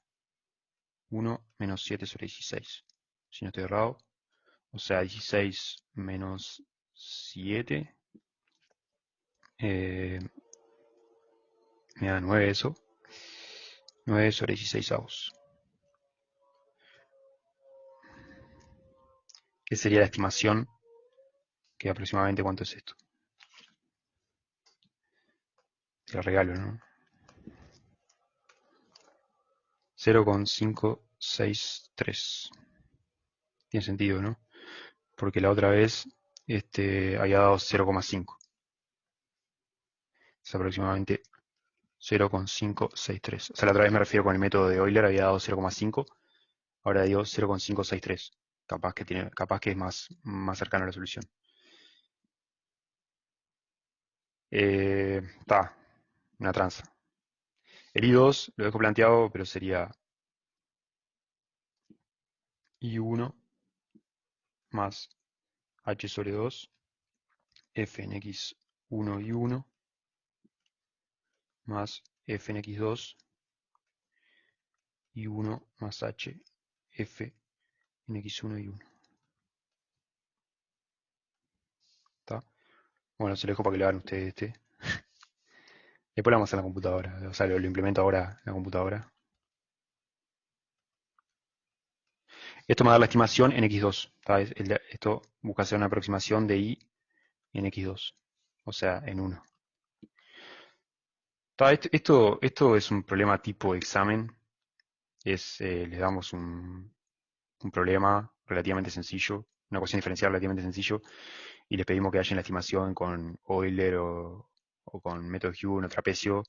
1 menos 7 sobre 16. Si no estoy errado. O sea, 16 menos 7 me da 9 eso. 9 sobre 16 avos. ¿Qué sería la estimación? Que aproximadamente cuánto es esto. Te lo regalo, ¿no? 0,563. Tiene sentido, ¿no? Porque la otra vez había dado 0,5. Es aproximadamente 0,563. O sea, la otra vez me refiero con el método de Euler, había dado 0,5 Ahora dio 0,563. Capaz que es más cercano a la solución. Está, una tranza. El I2 lo dejo planteado, pero sería I1 más H sobre 2 f en x1 y1 más f en x2 y1 más h f en x1 y 1. ¿Está? Bueno, se lo dejo para que lo hagan ustedes este. Después lo vamos a hacer en la computadora. O sea, lo implemento ahora en la computadora. Esto me va a dar la estimación en x2. ¿Está? Esto busca hacer una aproximación de y en x2. O sea, en 1. ¿Está? Esto es un problema tipo examen. Les damos un problema relativamente sencillo, una ecuación diferencial relativamente sencillo, y les pedimos que hagan la estimación con Euler o con método Hume o trapecio,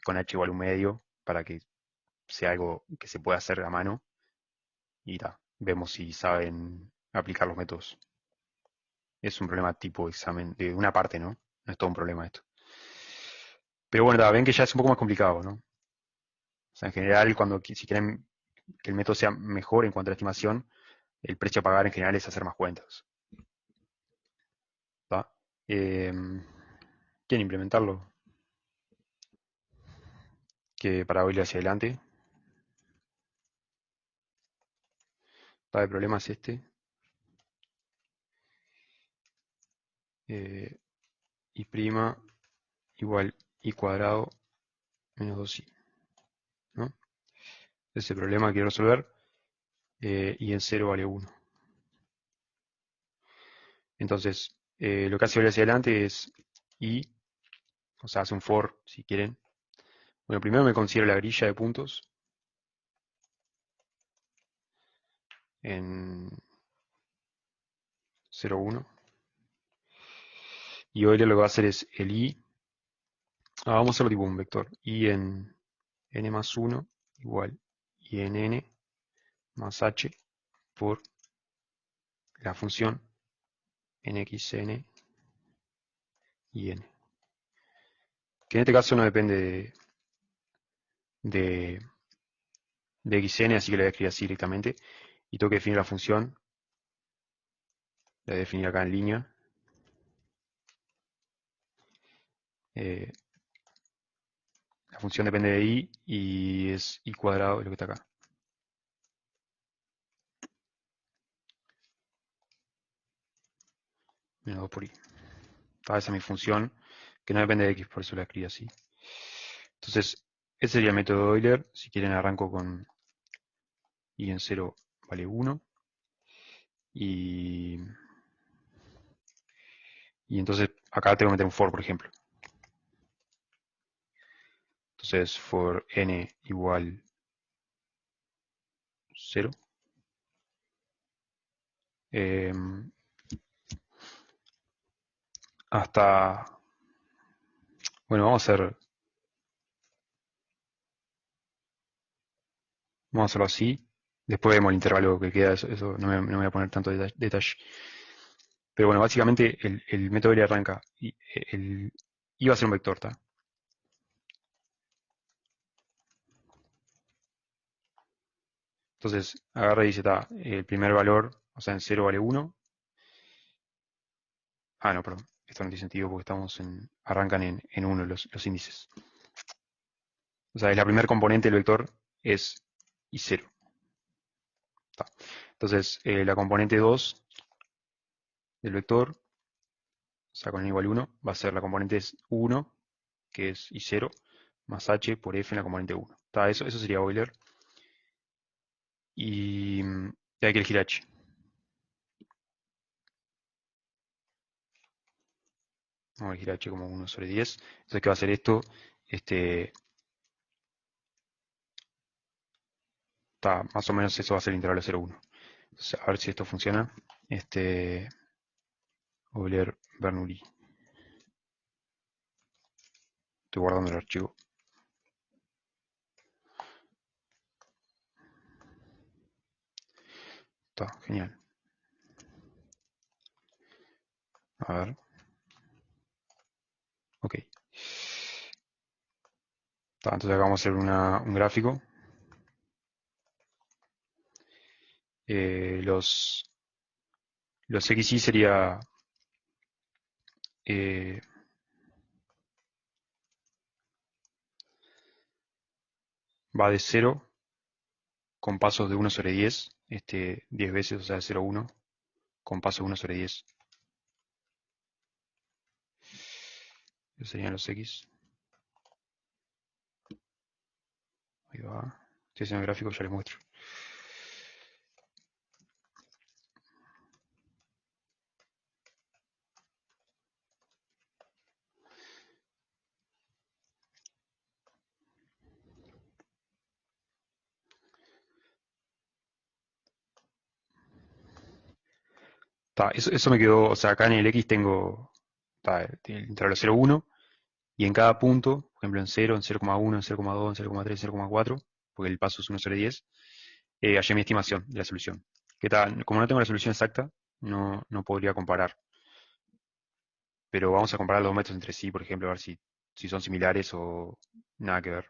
con h igual a un medio, para que sea algo que se pueda hacer a mano, y vemos si saben aplicar los métodos. Es un problema tipo examen, de una parte, ¿no? No es todo un problema esto. Pero bueno, ven que ya es un poco más complicado, ¿no? O sea, en general, si quieren que el método sea mejor en cuanto a la estimación, el precio a pagar en general es hacer más cuentas. ¿Va? ¿Quieren implementarlo? Que para ir hacia adelante. El problema es este. Y prima igual y cuadrado menos 2i. ¿No? Ese problema que quiero resolver. Y en 0 vale 1. Entonces, lo que hace ir hacia adelante es y, o sea, hace un for si quieren. Bueno, primero me considero la grilla de puntos en 0, 1. Y hoy lo que va a hacer es el i. Vamos a hacerlo tipo un vector. I en n más 1 igual i en n más h por la función en xn y n. Que en este caso no depende de, de xn, así que le voy a escribir así directamente. Y tengo que definir la función. La voy a definir acá en línea. Eh, la función depende de i y es i cuadrado, es lo que está acá. Menos 2 por i. Esa es mi función, que no depende de x, por eso la escribí así. Entonces, ese sería el método de Euler. Si quieren arranco con i en 0 vale 1. Y entonces acá tengo que meter un for, por ejemplo. Entonces, for n igual 0. Hasta, bueno, vamos a hacerlo así. Después vemos el intervalo que queda, eso no me voy a poner tanto detalle. Pero bueno, básicamente el método le arranca. Y va a ser un vector, ¿está? Entonces, agarra y dice, está, el primer valor, o sea, en 0 vale 1. Ah, no, perdón. Esto no tiene sentido porque arrancan en 1 los índices. O sea, la primer componente del vector es y 0. Está. Entonces, la componente 2 del vector, o sea, con n igual 1, va a ser la componente 1, que es y 0, más h por f en la componente 1. Está, eso sería Euler. Y hay que elegir h. Vamos a elegir h como 1 sobre 10. Entonces, ¿qué va a hacer esto? Más o menos eso va a ser el intervalo 0, 1. Entonces, a ver si esto funciona. Euler Bernoulli. Estoy guardando el archivo. Está, genial. A ver. Ok. Está, entonces acá vamos a hacer un gráfico. Los XY sería eh, va de 0 con pasos de 1/10, 10 veces, o sea, 0,1, con pasos de 1/10. Esos serían los X. Ahí va. Estoy haciendo el gráfico, ya les muestro. Ta, eso me quedó, o sea, acá en el X tengo entre los 0,1 y en cada punto, por ejemplo en 0, en 0,1, en 0,2, en 0,3, 0,4, porque el paso es 1/10, hallé mi estimación de la solución. ¿Qué tal? Como no tengo la solución exacta, no podría comparar, pero vamos a comparar los dos métodos entre sí, por ejemplo, a ver si son similares o nada que ver.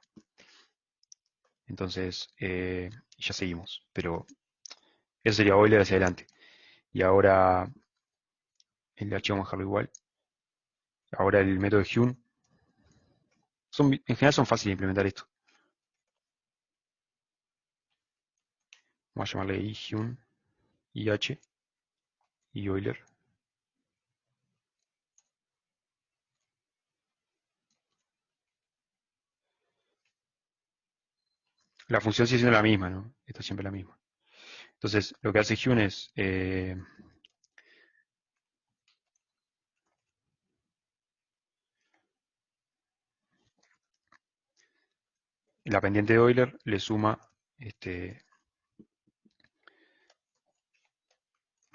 Entonces, ya seguimos, pero eso sería Euler hacia adelante. Y ahora el archivo vamos a dejarlo igual. Ahora el método de Hume. En general son fáciles de implementar esto. Vamos a llamarle I Hume, IH y Euler. La función sigue siendo la misma, ¿no? Esta es siempre la misma. Entonces, lo que hace Hume es la pendiente de Euler le suma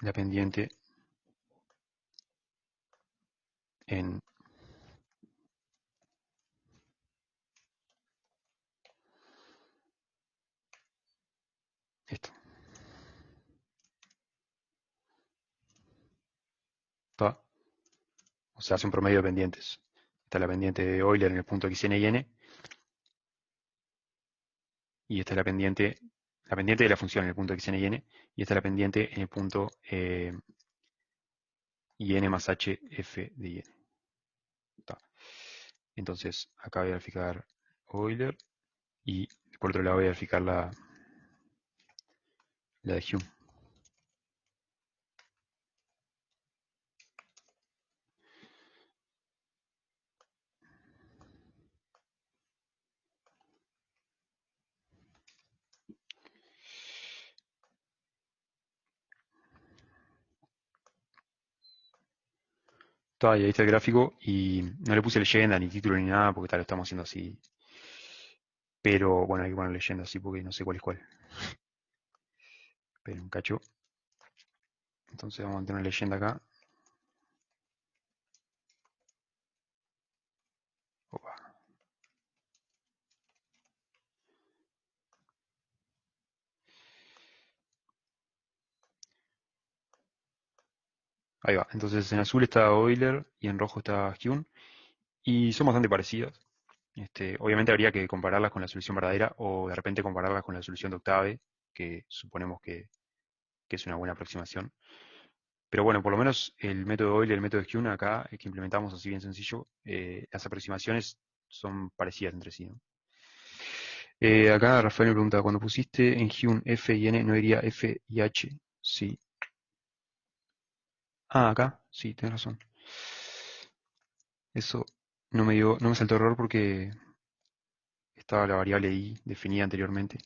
la pendiente en esto. ¿Está? O sea, hace un promedio de pendientes. Esta es la pendiente de Euler en el punto x, n y n. Y esta es la pendiente de la función en el punto x, n y n. Y esta es la pendiente en el punto in más h f de in. ¿Está? Entonces, acá voy a verificar Euler y por otro lado voy a verificar la de Hume. Está, y ahí está el gráfico y no le puse leyenda ni título ni nada porque tal, lo estamos haciendo así. Pero bueno, hay que poner leyenda así porque no sé cuál es cuál. Pero un cacho. Entonces vamos a tener leyenda acá. Opa. Ahí va. Entonces en azul está Euler y en rojo está Hume. Y son bastante parecidas. Obviamente habría que compararlas con la solución verdadera o de repente compararlas con la solución de Octave, que suponemos que es una buena aproximación. Pero bueno, por lo menos el método Euler y el método de Hume acá, que implementamos así bien sencillo, las aproximaciones son parecidas entre sí, ¿no? Acá Rafael me pregunta, cuando pusiste en Hume F y N, ¿no iría F y H? Sí. Ah, acá, sí, tienes razón. Eso no me saltó error porque estaba la variable I definida anteriormente.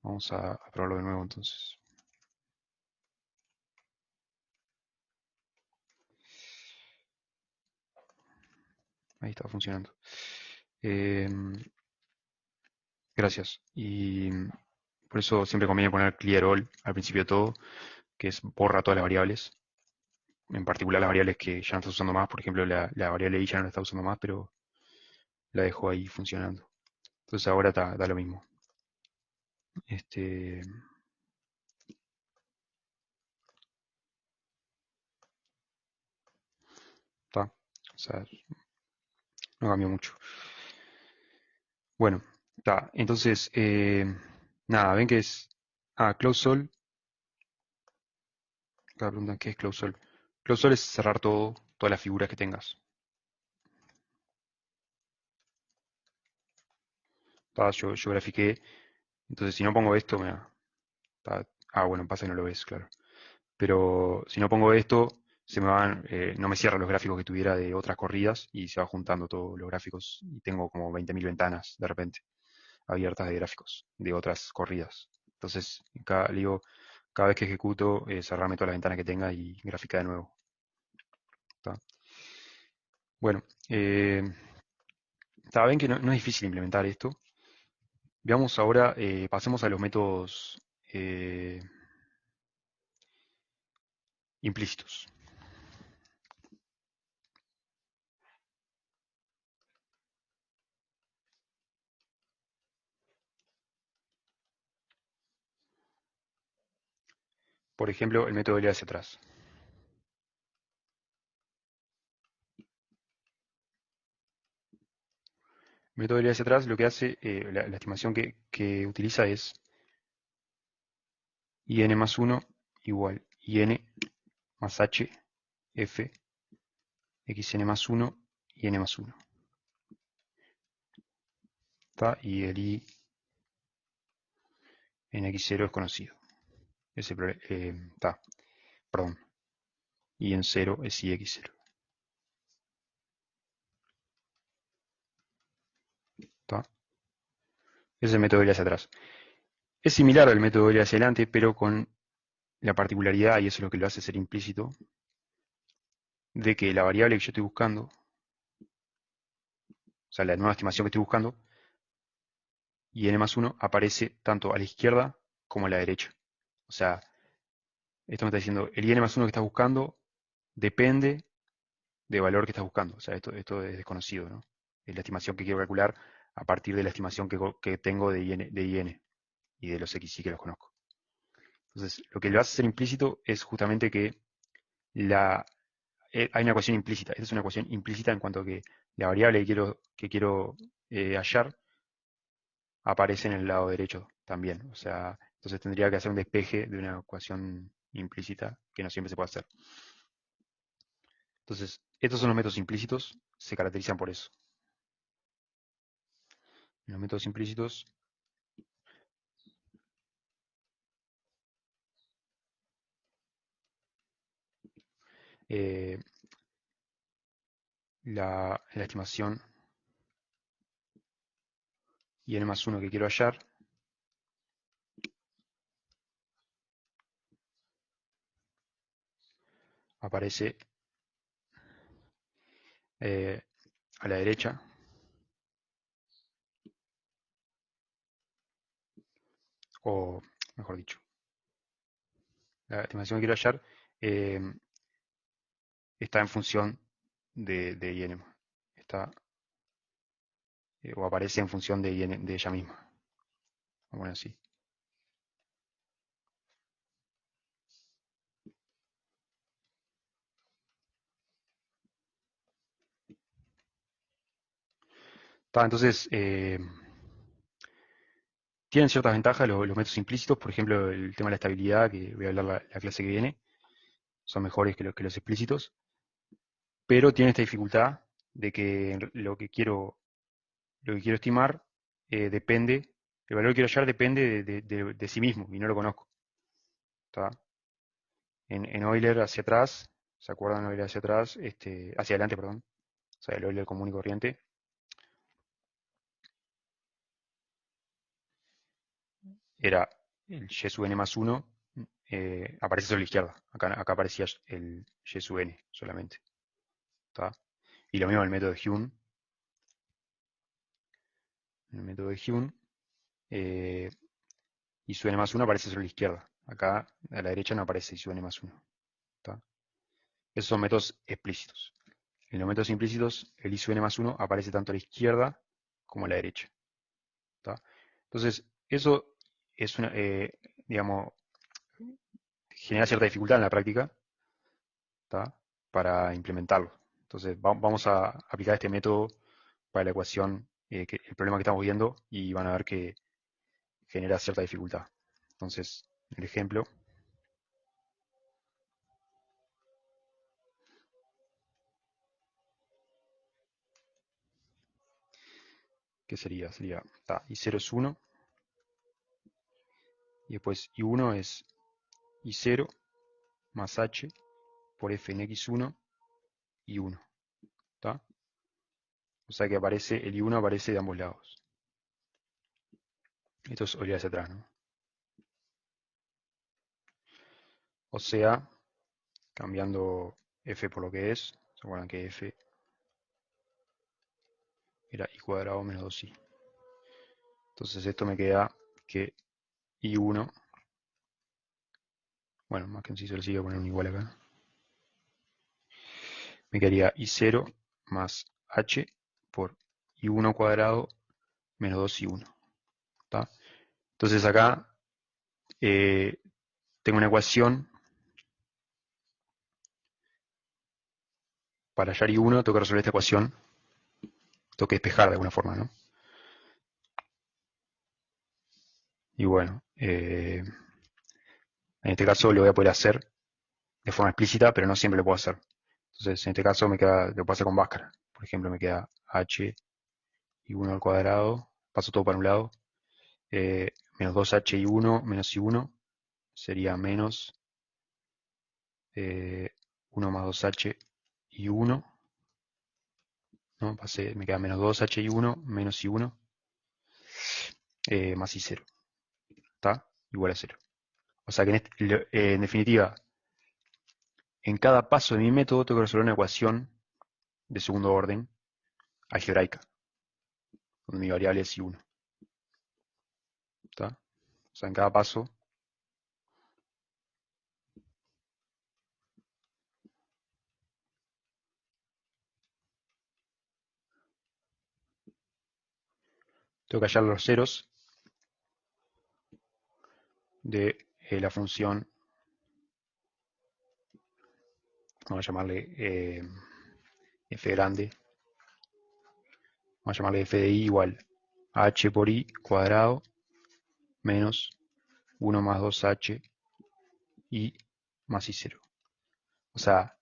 Vamos a probarlo de nuevo entonces. Ahí está funcionando. Em, Gracias. Y por eso siempre conviene poner clear all al principio de todo, que es borra todas las variables. En particular las variables que ya no estás usando más. Por ejemplo, la variable I ya no la está usando más, pero la dejo ahí funcionando. Entonces ahora da lo mismo. Este, O sea, no cambió mucho. Bueno, está. Entonces, nada, ven que es. Close Sol. Acá preguntan qué es Close Sol. Close Sol es cerrar todo, todas las figuras que tengas. Yo grafiqué. Entonces, si no pongo esto, me da. Bueno, pasa que no lo ves, claro. Pero si no pongo esto, no me cierran los gráficos que tuviera de otras corridas y se va juntando todos los gráficos y tengo como 20.000 ventanas de repente abiertas de gráficos de otras corridas. Entonces, le digo, cada vez que ejecuto, cerrarme todas las ventanas que tenga y graficar de nuevo. ¿Tá? Bueno, ven que no es difícil implementar esto. Veamos ahora, pasemos a los métodos implícitos. Por ejemplo, el método de ir hacia atrás. El método de ir hacia atrás lo que hace, la estimación que utiliza es in más 1 igual in más h f xn más 1 y n más 1. ¿Tá? Y el i en x0 es conocido. Perdón. Y en 0 es i x0. ¿Tá? Ese es el método de ir hacia atrás. Es similar al método de ir hacia adelante, pero con la particularidad, y eso es lo que lo hace ser implícito, de que la variable que yo estoy buscando, o sea, la nueva estimación que estoy buscando, y n más 1 aparece tanto a la izquierda como a la derecha. O sea, esto me está diciendo, el n más 1 que estás buscando depende del valor que estás buscando. O sea, esto es desconocido, ¿no? Es la estimación que quiero calcular a partir de la estimación que tengo de IN y de los XY que los conozco. Entonces, lo que lo hace ser implícito es justamente que hay una ecuación implícita. Esta es una ecuación implícita en cuanto a que la variable que quiero hallar aparece en el lado derecho también. O sea, entonces tendría que hacer un despeje de una ecuación implícita que no siempre se puede hacer. Entonces, estos son los métodos implícitos, se caracterizan por eso. Los métodos implícitos eh, la estimación y n más 1 que quiero hallar aparece a la derecha, o mejor dicho, la estimación que quiero hallar eh, está en función de IN. Está, o aparece en función de ella misma. Bueno, así. Entonces, tienen ciertas ventajas los métodos implícitos, por ejemplo, el tema de la estabilidad, que voy a hablar la clase que viene, son mejores que los explícitos, pero tienen esta dificultad de que lo que quiero estimar depende, el valor que quiero hallar depende de sí mismo y no lo conozco. ¿Tá? En Euler hacia atrás, ¿se acuerdan de Euler hacia atrás? Hacia adelante, perdón. O sea, el Euler común y corriente. Era el y sub n más 1, aparece solo a la izquierda. Acá aparecía el y sub n solamente. ¿Tá? Y lo mismo el método de Hume. En el método de Hume, y sub n más 1 aparece solo a la izquierda. Acá a la derecha no aparece y sub n más 1. ¿Tá? Esos son métodos explícitos. En los métodos implícitos, el i sub n más 1 aparece tanto a la izquierda como a la derecha. ¿Tá? Entonces, eso es digamos, genera cierta dificultad en la práctica, ¿tá? Para implementarlo. Entonces vamos a aplicar este método para la ecuación, el problema que estamos viendo, y van a ver que genera cierta dificultad. Entonces, el ejemplo, ¿qué sería? Sería, I0 es 1, y después I1 es I0 más H por F en X1 y 1. ¿Está? O sea que aparece, el I1 aparece de ambos lados. Esto es olvidar hacia atrás, ¿no? O sea, cambiando F por lo que es, ¿se acuerdan que F era I cuadrado menos 2I? Entonces esto me queda que I1, bueno, más que un sí, voy a poner un igual acá. Me quedaría I0 más H por I1 cuadrado menos 2I1. ¿Está? Entonces acá tengo una ecuación. Para hallar I1 tengo que resolver esta ecuación. Tengo que despejar de alguna forma, ¿no? Y bueno, en este caso lo voy a poder hacer de forma explícita, pero no siempre lo puedo hacer. Entonces, en este caso lo puedo hacer con Bhaskara. Por ejemplo, me queda H I1 al cuadrado, paso todo para un lado, menos 2H I1 menos I1 sería menos 1 más 2H I1, ¿no? Me queda menos 2H I1 menos I1 más I0, ¿está? Igual a 0. O sea que en definitiva, en cada paso de mi método tengo que resolver una ecuación de segundo orden algebraica, donde mi variable es I1. ¿Está? O sea, en cada paso tengo que hallar los ceros de la función, vamos a llamarle f grande, vamos a llamarle f de i igual a h por i cuadrado menos 1 más 2h i más i0. O sea,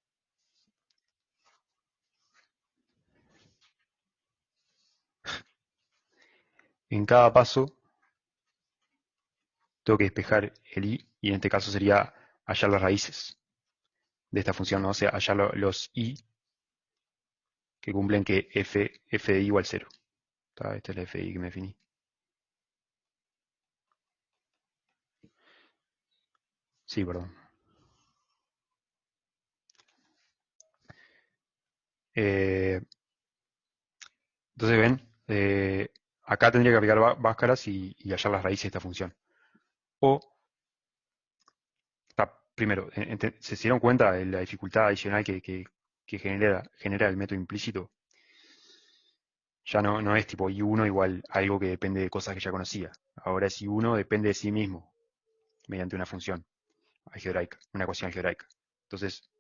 en cada paso tengo que despejar el i, y en este caso sería hallar las raíces de esta función, ¿no? O sea, hallar los i que cumplen que f de i igual 0. Esta es la f de i que me definí. Sí, perdón. Eh, entonces ven, acá tendría que aplicar báscaras y hallar las raíces de esta función. O, primero, ¿se dieron cuenta de la dificultad adicional que genera el método implícito? Ya no es tipo I1 igual algo que depende de cosas que ya conocía. Ahora es I1 depende de sí mismo mediante una función algebraica, una ecuación algebraica. Entonces,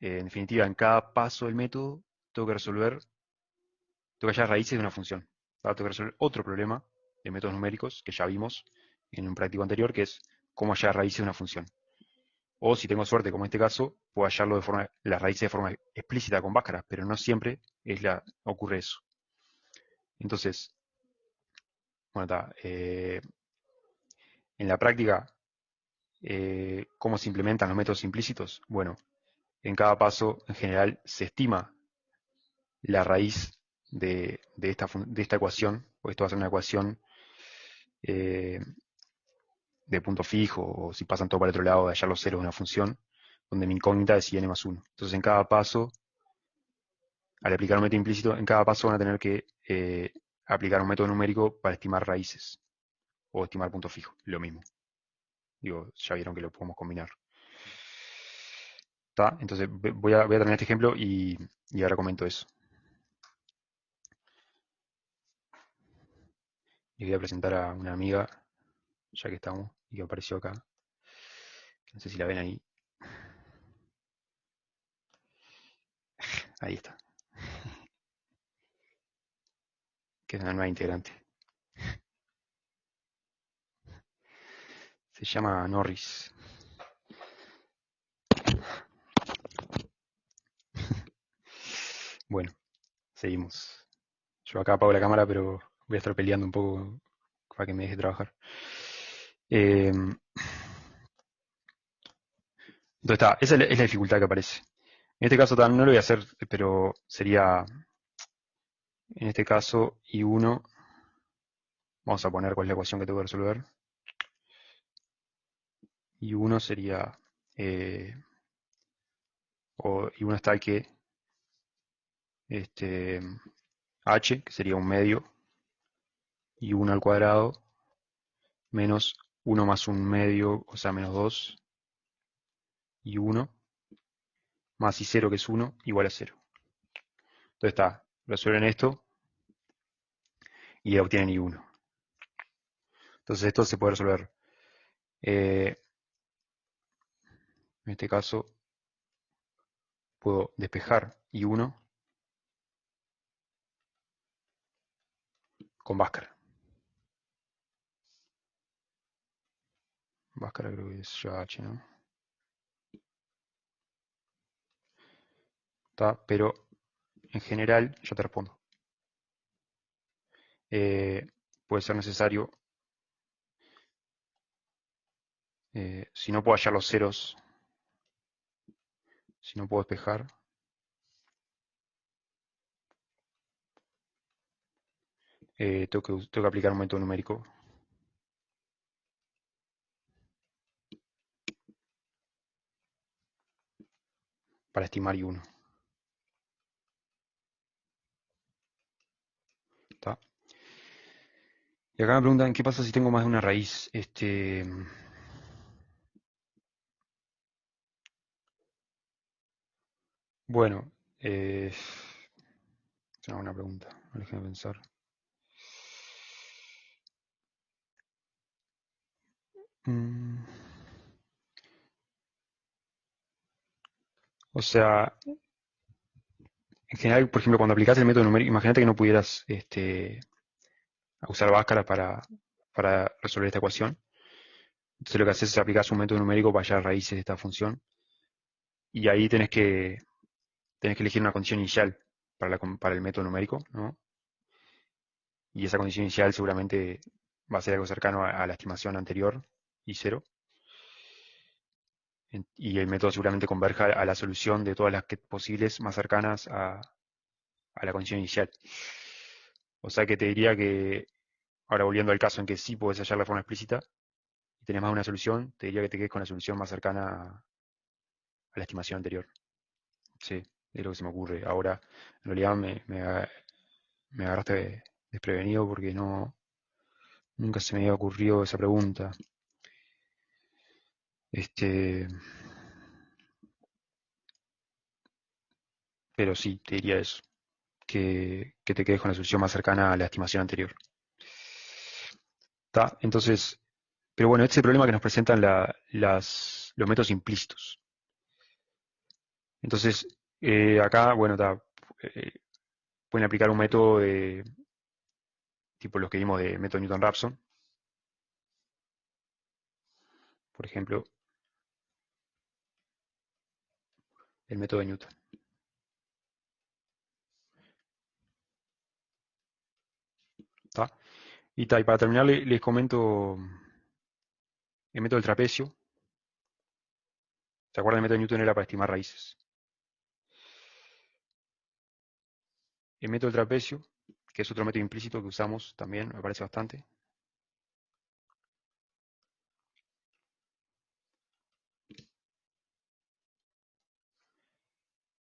en definitiva, en cada paso del método tengo que hallar raíces de una función. Ahora tengo que resolver otro problema de métodos numéricos que ya vimos en un práctico anterior, que es cómo hallar raíces de una función. O si tengo suerte, como en este caso, puedo hallarlo las raíces de forma explícita con Bhaskara, pero no siempre ocurre eso. Entonces, bueno, en la práctica, ¿cómo se implementan los métodos implícitos? Bueno, en cada paso, en general, se estima la raíz de esta ecuación, o esto va a ser una ecuación eh, de punto fijo, o si pasan todo para el otro lado, de hallar los ceros de una función, donde mi incógnita es n más 1. Entonces, en cada paso, al aplicar un método implícito, en cada paso van a tener que aplicar un método numérico para estimar raíces, o estimar punto fijo, lo mismo. Digo, ya vieron que lo podemos combinar. ¿Está? Entonces, voy a terminar este ejemplo y ahora comento eso. Les voy a presentar a una amiga, ya que estamos, y que apareció acá. No sé si la ven ahí. Ahí está. Que es una nueva integrante. Se llama Norris. Bueno, seguimos. Yo acá apago la cámara, pero voy a estar peleando un poco para que me deje trabajar. Entonces está, esa es la dificultad que aparece. En este caso no lo voy a hacer, pero sería, en este caso, I1, vamos a poner cuál es la ecuación que tengo que resolver. I1 sería, o I1 está que este, H, que sería un medio, I1 al cuadrado, menos 1 más un medio, o sea, menos 2, I1, más I0, que es 1, igual a 0. Entonces está, resuelven esto y obtienen I1. Entonces esto se puede resolver. En este caso puedo despejar I1 con Bhaskara. Bhaskara creo que es ya H, ¿no? Está, pero en general, yo te respondo. Puede ser necesario, si no puedo hallar los ceros, si no puedo despejar, tengo que aplicar un método numérico para estimar I1. ¿Está? Y acá me preguntan, ¿qué pasa si tengo más de una raíz? Bueno, es una buena pregunta, déjame pensar. Mm, O sea, en general, por ejemplo, cuando aplicas el método numérico, imagínate que no pudieras usar Bhaskara para resolver esta ecuación. Entonces lo que haces es aplicar un método numérico para hallar raíces de esta función. Y ahí tenés que elegir una condición inicial para el método numérico, ¿no? Y esa condición inicial seguramente va a ser algo cercano a la estimación anterior, I0. Y el método seguramente converja a la solución de todas las posibles más cercanas a la condición inicial. O sea que te diría que, ahora volviendo al caso en que sí puedes hallar la forma explícita y tenés más de una solución, te diría que te quedes con la solución más cercana a la estimación anterior. Sí, es lo que se me ocurre. Ahora, en realidad me agarraste desprevenido porque nunca se me había ocurrido esa pregunta. Pero sí, te diría eso, que te quedes con la solución más cercana a la estimación anterior. ¿Tá? Entonces, pero bueno, este es el problema que nos presentan los métodos implícitos. Entonces, acá, bueno, eh, pueden aplicar un método tipo los que vimos de método Newton-Raphson, por ejemplo, el método de Newton. ¿Tá? Y para terminar, les comento el método del trapecio. ¿Se acuerdan? El método de Newton era para estimar raíces. El método del trapecio, que es otro método implícito que usamos también, me parece bastante.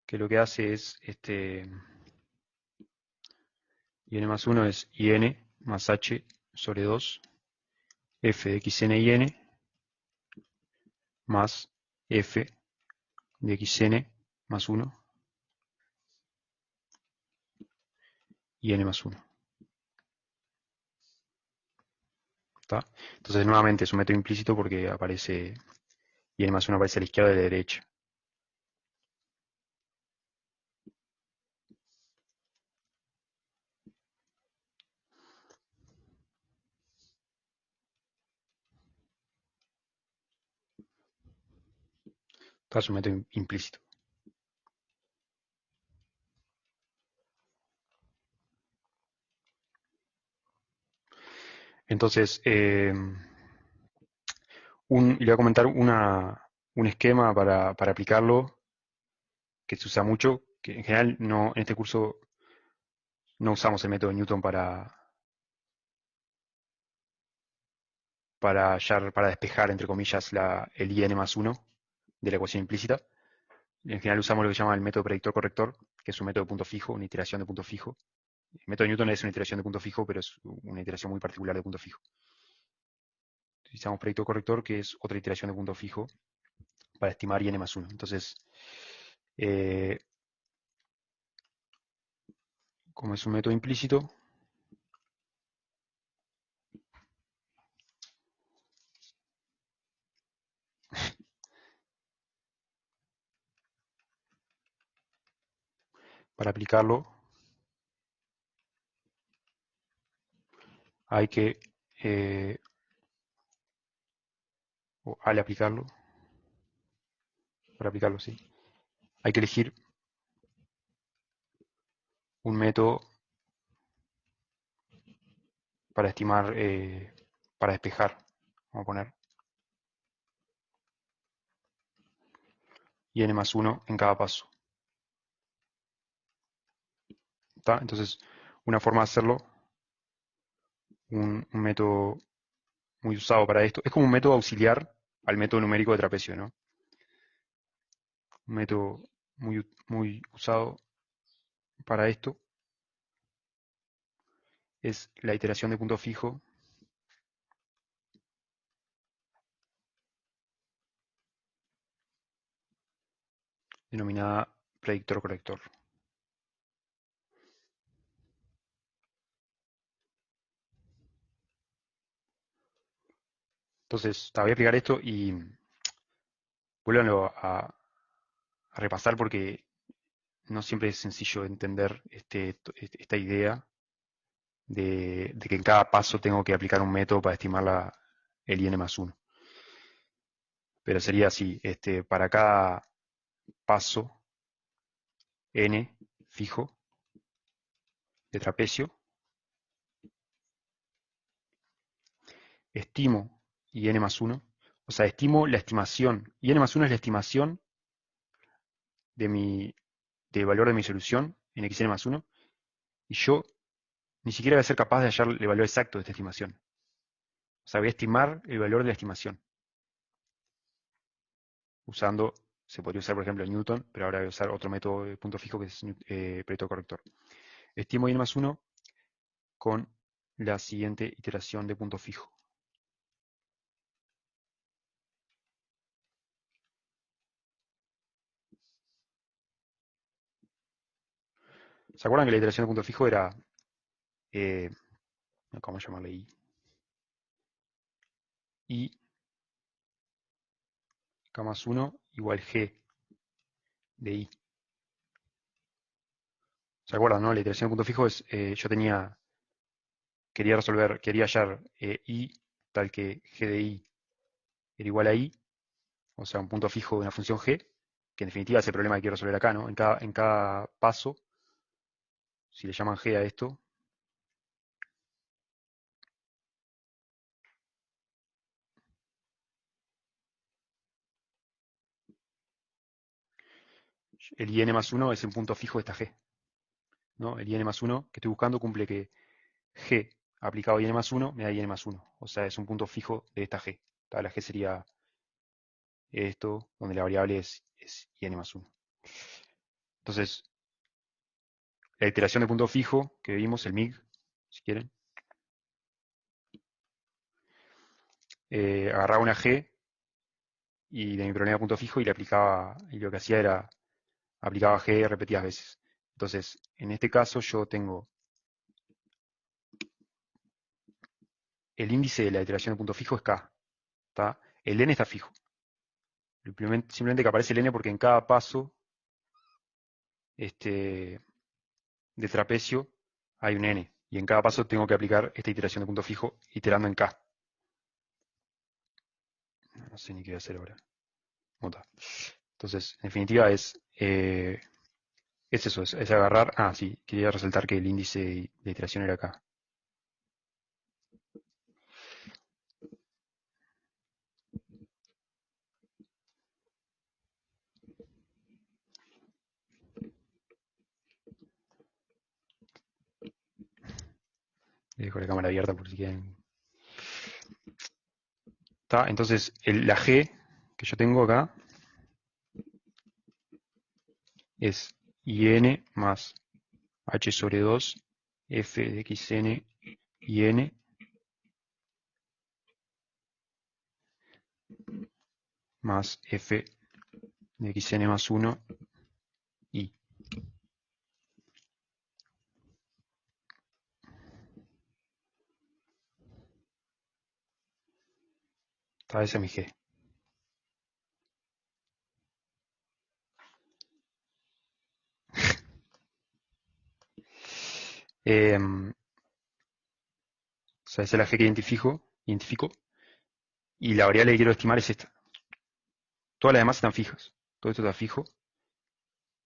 Que lo que hace es, n más 1 es in más h sobre 2, f de xn y n, más f de xn más 1 y n más 1. ¿Tá? Entonces, nuevamente, es un método implícito porque aparece, y n más 1 aparece a la izquierda y a la derecha. Es un método implícito. Entonces, le voy a comentar un esquema para aplicarlo que se usa mucho, que en general no, en este curso no usamos el método Newton para despejar, entre comillas, el IN más 1 de la ecuación implícita. En general usamos lo que se llama el método predictor-corrector, que es un método de punto fijo, una iteración de punto fijo. El método de Newton es una iteración de punto fijo, pero es una iteración muy particular de punto fijo. Utilizamos predictor-corrector, que es otra iteración de punto fijo, para estimar IN más 1. Entonces, eh, como es un método implícito, para aplicarlo hay que, o al aplicarlo, para aplicarlo, sí, hay que elegir un método para estimar, para despejar. Vamos a poner IN más 1 en cada paso. ¿Está? Entonces, una forma de hacerlo, un método muy usado para esto, es como un método auxiliar al método numérico de trapecio, ¿no? Un método muy usado para esto es la iteración de punto fijo denominada predictor-corrector. Entonces, voy a explicar esto y vuélvanlo a repasar porque no siempre es sencillo entender esta idea de que en cada paso tengo que aplicar un método para estimar el IN más 1. Pero sería así, para cada paso N fijo de trapecio, estimo IN más 1, o sea, estimo la estimación. IN más 1 es la estimación del valor de mi solución en xn más 1, y yo ni siquiera voy a ser capaz de hallar el valor exacto de esta estimación. O sea, voy a estimar el valor de la estimación. Usando, se podría usar por ejemplo Newton, pero ahora voy a usar otro método de punto fijo que es predictor corrector. Estimo IN más 1 con la siguiente iteración de punto fijo. ¿Se acuerdan que la iteración de punto fijo era, eh, ¿cómo llamarle? I K más 1 igual G de I. ¿Se acuerdan, no? La iteración de punto fijo es, yo quería hallar I tal que G de I era igual a I, o sea, un punto fijo de una función G, que en definitiva es el problema que quiero resolver acá, ¿no? En cada paso, si le llaman G a esto, el IN más 1 es un punto fijo de esta G, ¿no? El IN más 1 que estoy buscando cumple que G aplicado a IN más 1 me da IN más 1, o sea, es un punto fijo de esta G. La G sería esto, donde la variable es IN más 1. Entonces, la iteración de punto fijo que vimos, el MIG, si quieren, agarraba una G y de mi problema de punto fijo y le aplicaba, y lo que hacía era aplicaba G repetidas veces. Entonces, en este caso yo tengo el índice de la iteración de punto fijo es K, ¿tá? El N está fijo. Simplemente que aparece el N porque en cada paso de trapecio hay un N. Y en cada paso tengo que aplicar esta iteración de punto fijo iterando en K. No sé ni qué voy a hacer ahora. ¿Cómo está? Entonces, en definitiva es eso, es agarrar. Ah, sí, quería resaltar que el índice de iteración era acá. Dejo la cámara abierta por si quieren. ¿Está? Entonces, la G que yo tengo acá es IN más H sobre 2 F de XN y N más F de XN más 1 y. Está, esa es mi G. O sea, esa es la G que identifico, y la variable que quiero estimar es esta. Todas las demás están fijas. Todo esto está fijo.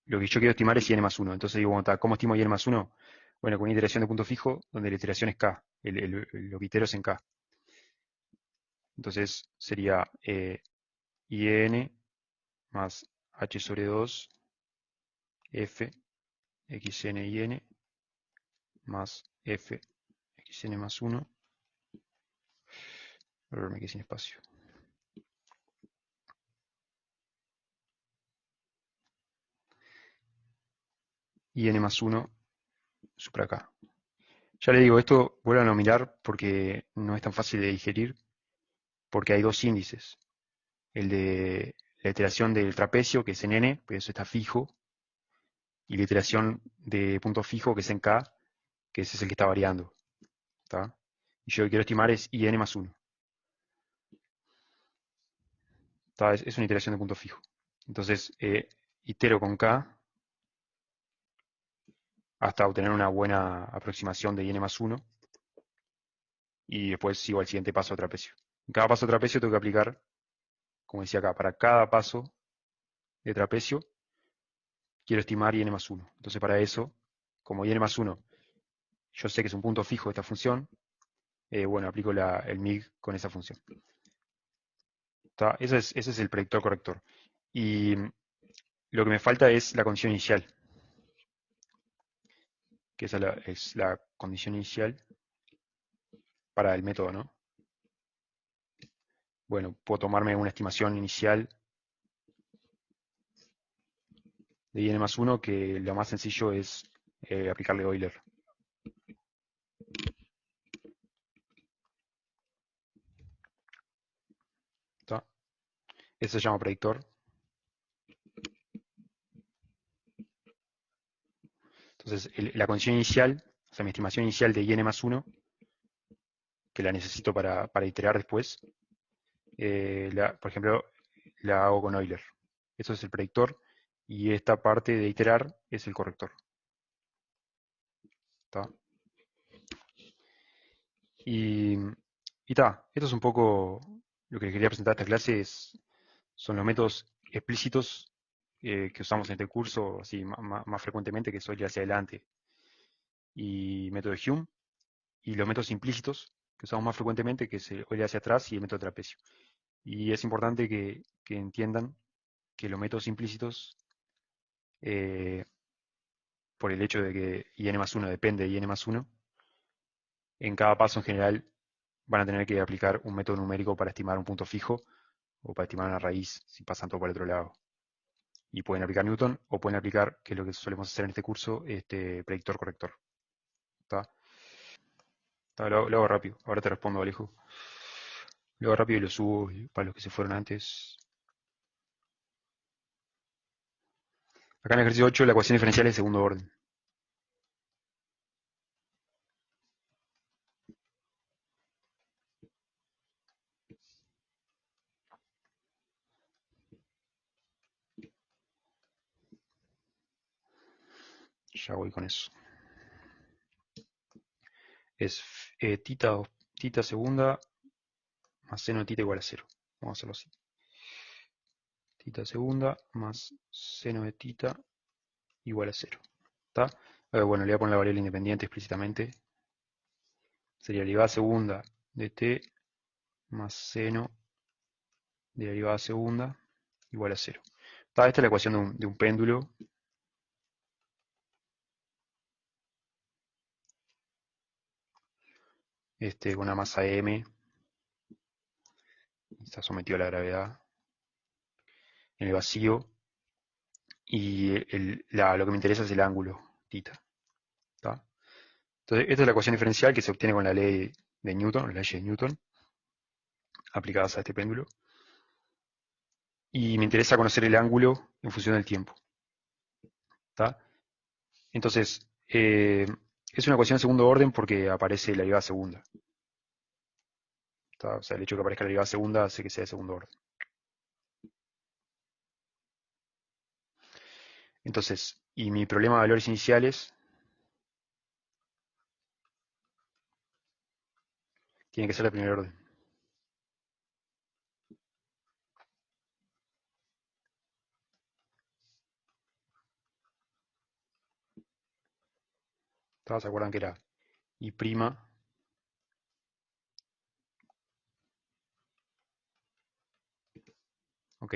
Lo que yo quiero estimar es IN más 1. Entonces digo, bueno, ¿cómo estimo IN más 1? Bueno, con una iteración de punto fijo, donde la iteración es K. Lo que itero es en K. Entonces sería IN más H sobre 2 F XN y N más F XN más 1. Ahora me quedé sin espacio. Y N más 1 supra K. Ya le digo, esto vuelvan a mirar porque no es tan fácil de digerir, porque hay dos índices. El de la iteración del trapecio, que es en N, pues eso está fijo, y la iteración de punto fijo, que es en K, que ese es el que está variando. ¿Está? Y yo lo que quiero estimar es IN más 1. ¿Está? Es una iteración de punto fijo. Entonces, itero con K hasta obtener una buena aproximación de IN más 1, y después sigo al siguiente paso de trapecio. En cada paso de trapecio tengo que aplicar, como decía acá, para cada paso de trapecio quiero estimar IN más 1. Entonces, para eso, como IN más 1, yo sé que es un punto fijo de esta función, bueno, aplico el MIG con esa función. ¿Está? Ese es el predictor corrector. Y lo que me falta es la condición inicial, que esa es la condición inicial para el método, ¿no? Bueno, puedo tomarme una estimación inicial de IN más 1, que lo más sencillo es aplicarle Euler. ¿Está? Eso se llama predictor. Entonces, la condición inicial, o sea, mi estimación inicial de IN más 1, que la necesito para iterar después, por ejemplo, la hago con Euler. Eso es el predictor, y esta parte de iterar es el corrector. ¿Está? Y está, esto es un poco lo que les quería presentar esta clase, son los métodos explícitos que usamos en este curso así más frecuentemente, que es Euler hacia adelante y método de Hume, y los métodos implícitos que usamos más frecuentemente, que es el Euler hacia atrás y el método trapecio. Y es importante que entiendan que los métodos implícitos, eh, por el hecho de que IN más 1 depende de IN más 1, en cada paso en general van a tener que aplicar un método numérico para estimar un punto fijo o para estimar una raíz si pasan todo por el otro lado. Y pueden aplicar Newton o pueden aplicar, que es lo que solemos hacer en este curso, este predictor corrector. ¿Está? Lo hago rápido. Ahora te respondo, Alejo. Lo hago rápido y lo subo para los que se fueron antes. Acá en el ejercicio 8 la ecuación diferencial es de segundo orden. Ya voy con eso. Es tita segunda más seno de tita igual a 0. Vamos a hacerlo así. tita segunda más seno de tita igual a 0. ¿Está? Bueno, le voy a poner la variable independiente explícitamente. Sería derivada segunda de t más seno de derivada segunda igual a 0. Esta es la ecuación de un péndulo. Con una masa m, está sometido a la gravedad en el vacío, y lo que me interesa es el ángulo, θ. ¿Tá? Entonces, esta es la ecuación diferencial que se obtiene con la ley de Newton, la ley de Newton, aplicadas a este péndulo. Y me interesa conocer el ángulo en función del tiempo. ¿Tá? Entonces, es una ecuación de segundo orden porque aparece la derivada segunda. ¿Tá? O sea, el hecho de que aparezca la derivada segunda hace que sea de segundo orden. Entonces, y mi problema de valores iniciales tiene que ser de primer orden. ¿Se acuerdan que era I'? ¿Ok?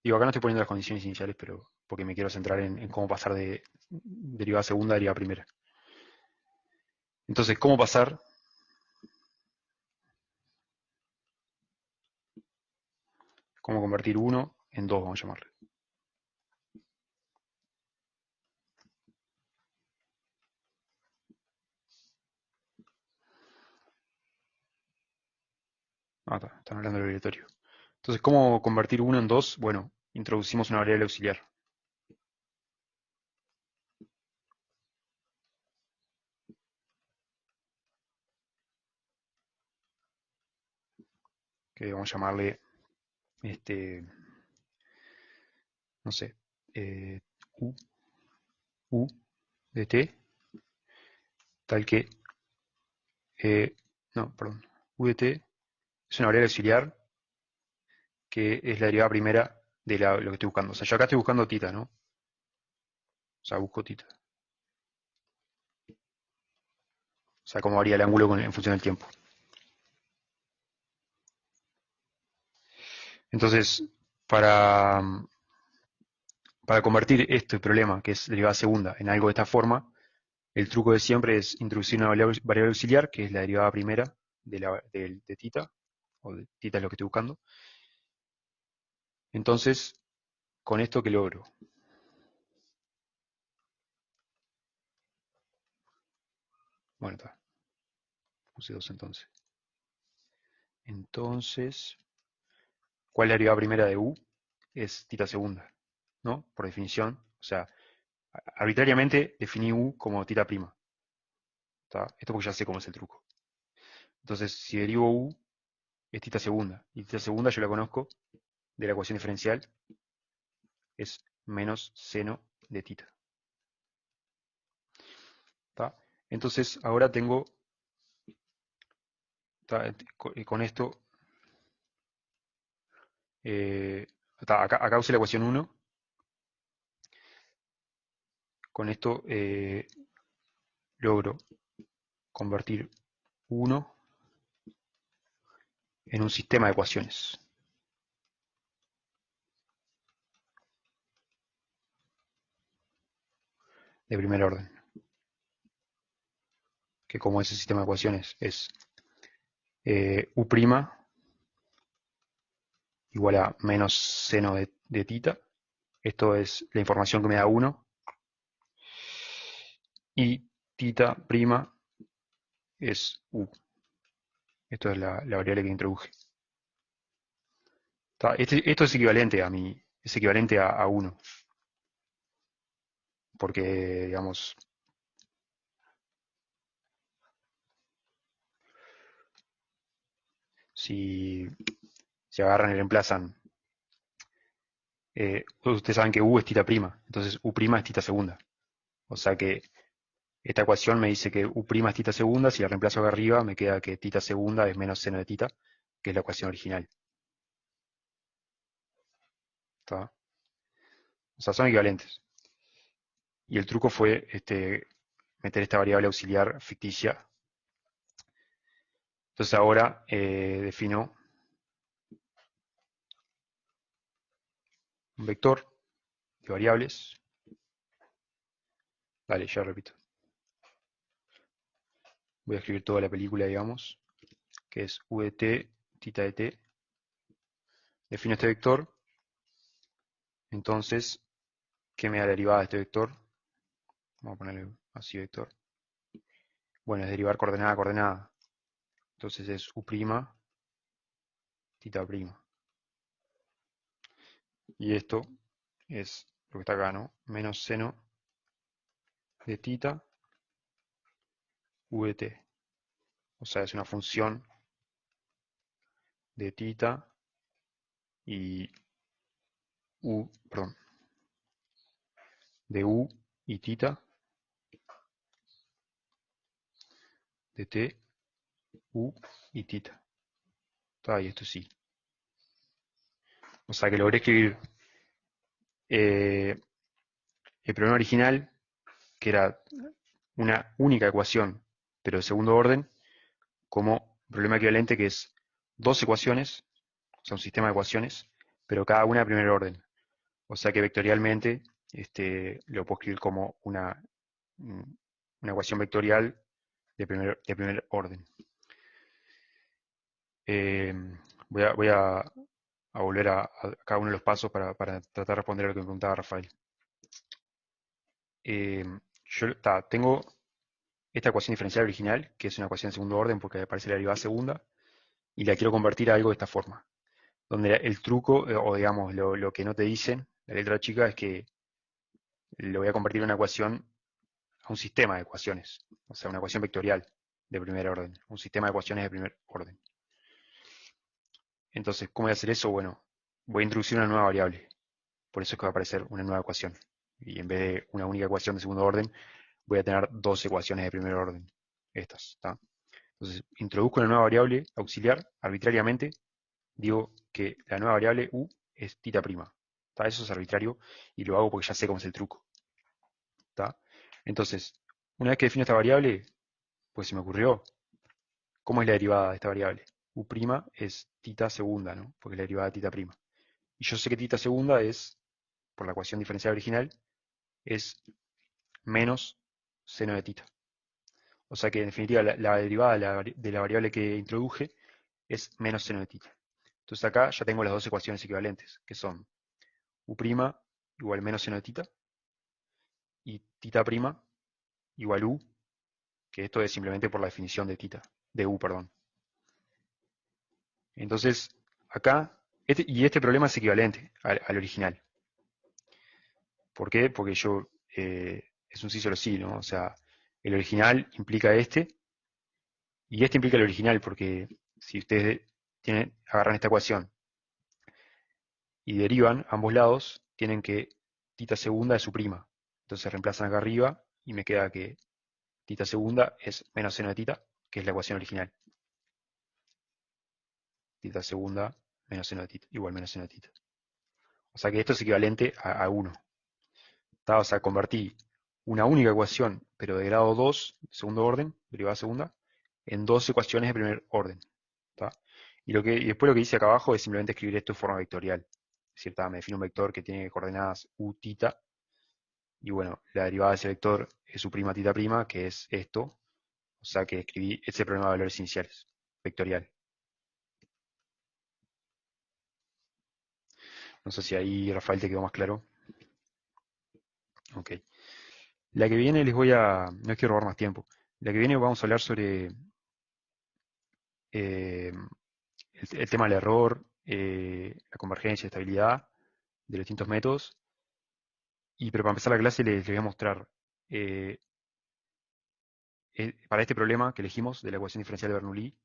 Digo, acá no estoy poniendo las condiciones iniciales, pero porque me quiero centrar en cómo pasar de derivada segunda a derivada primera. Entonces, ¿cómo pasar? ¿Cómo convertir 1 en 2, vamos a llamarle? Están hablando del aleatorio. Entonces, ¿cómo convertir 1 en 2? Bueno, introducimos una variable auxiliar. Que vamos a llamarle, no sé, U de t, tal que, no, perdón, U de t es una variable auxiliar que es la derivada primera de lo que estoy buscando. O sea, yo acá estoy buscando θ, ¿no? O sea, busco θ. O sea, cómo varía el ángulo en función del tiempo. Entonces, para, para convertir este problema, que es derivada segunda, en algo de esta forma, el truco de siempre es introducir una variable auxiliar, que es la derivada primera de θ, o de θ es lo que estoy buscando. Entonces, con esto, ¿qué logro? Bueno, está. Puse 2 entonces. Entonces, ¿cuál es la derivada primera de u? Es θ segunda, ¿no? Por definición. O sea, arbitrariamente definí u como θ prima. ¿Está? Esto porque ya sé cómo es el truco. Entonces, si derivo u, es θ segunda. Y θ segunda yo la conozco de la ecuación diferencial. Es menos seno de θ. ¿Está? Entonces, ahora tengo, con esto, acá usé la ecuación 1. Con esto logro convertir 1 en un sistema de ecuaciones de primer orden, que como ese sistema de ecuaciones es u' igual a menos seno de θ. Esto es la información que me da 1. Y θ' es u. Esto es la variable que introduje. Esto es equivalente es equivalente a 1. Porque, digamos, si agarran y reemplazan, ustedes saben que u es θ', entonces u' es θ segunda. O sea que esta ecuación me dice que u' es θ segunda, si la reemplazo acá arriba me queda que θ segunda es menos seno de θ, que es la ecuación original. ¿tá? O sea, son equivalentes. Y el truco fue meter esta variable auxiliar ficticia. Entonces ahora defino un vector de variables. Dale, ya repito. Voy a escribir toda la película, digamos, que es v de t, tita de t. Defino este vector. Entonces, ¿qué me da la derivada de este vector? Vamos a ponerle así vector. Bueno, es derivar coordenada a coordenada. Entonces es u', tita prima. Y esto es lo que está acá, ¿no? Menos seno de tita v de t. O sea, es una función de tita y perdón, de u y tita, de t, u y tita. Y esto sí. O sea que logré escribir el problema original, que era una única ecuación, pero de segundo orden, como un problema equivalente que es dos ecuaciones, o sea, un sistema de ecuaciones, pero cada una de primer orden. O sea que vectorialmente lo puedo escribir como una ecuación vectorial de primer orden. Eh, voy a volver a cada uno de los pasos para tratar de responder a lo que me preguntaba Rafael. Yo tengo esta ecuación diferencial original, que es una ecuación de segundo orden porque aparece la derivada segunda, y la quiero convertir a algo de esta forma. Donde el truco, o digamos, lo que no te dicen, la letra chica, es que lo voy a convertir en una ecuación a un sistema de ecuaciones. O sea, una ecuación vectorial de primer orden. Un sistema de ecuaciones de primer orden. Entonces, ¿cómo voy a hacer eso? Bueno, voy a introducir una nueva variable. Por eso es que va a aparecer una nueva ecuación. Y en vez de una única ecuación de segundo orden, voy a tener dos ecuaciones de primer orden. Estas, ¿está? Entonces, introduzco una nueva variable auxiliar arbitrariamente. Digo que la nueva variable u es tita prima. ¿Está? Eso es arbitrario y lo hago porque ya sé cómo es el truco. ¿Está? Entonces, una vez que defino esta variable, pues se me ocurrió, ¿cómo es la derivada de esta variable? U' es tita segunda, ¿no? Porque es la derivada de tita prima. Y yo sé que tita segunda es, por la ecuación diferencial original, es menos seno de tita. O sea que en definitiva la derivada de la variable que introduje es menos seno de tita. Entonces acá ya tengo las dos ecuaciones equivalentes, que son u' igual menos seno de tita y tita prima igual u, que esto es simplemente por la definición de tita, de u, perdón. Entonces, acá, este problema es equivalente al original. ¿Por qué? Porque es un sí solo sí, ¿no? O sea, el original implica y este implica el original, porque si ustedes agarran esta ecuación y derivan ambos lados, tienen que tita segunda es su prima. Entonces reemplazan acá arriba y me queda que tita segunda es menos seno de tita, que es la ecuación original. Tita segunda menos seno de tita, igual menos seno de tita. O sea que esto es equivalente a 1. O sea, convertí una única ecuación, pero de grado 2, segundo orden, derivada segunda, en dos ecuaciones de primer orden. ¿Tá? Y después lo que hice acá abajo es simplemente escribir esto de forma vectorial. Es decir, me defino un vector que tiene coordenadas u tita, y bueno, la derivada de ese vector es su prima tita prima, que es esto. O sea que escribí ese problema de valores iniciales, vectorial. No sé si ahí, Rafael, te quedó más claro. Ok. La que viene no quiero robar más tiempo. La que viene vamos a hablar sobre eh, el tema del error, la convergencia, estabilidad de los distintos métodos. Pero para empezar la clase les voy a mostrar, eh, para este problema que elegimos de la ecuación diferencial de Bernoulli,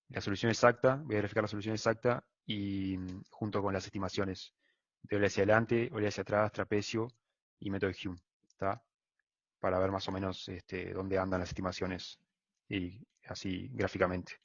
la solución exacta, voy a verificar la solución exacta y junto con las estimaciones de ole hacia adelante, ole hacia atrás, trapecio y método de Hume, ¿tá? Para ver más o menos dónde andan las estimaciones y así gráficamente.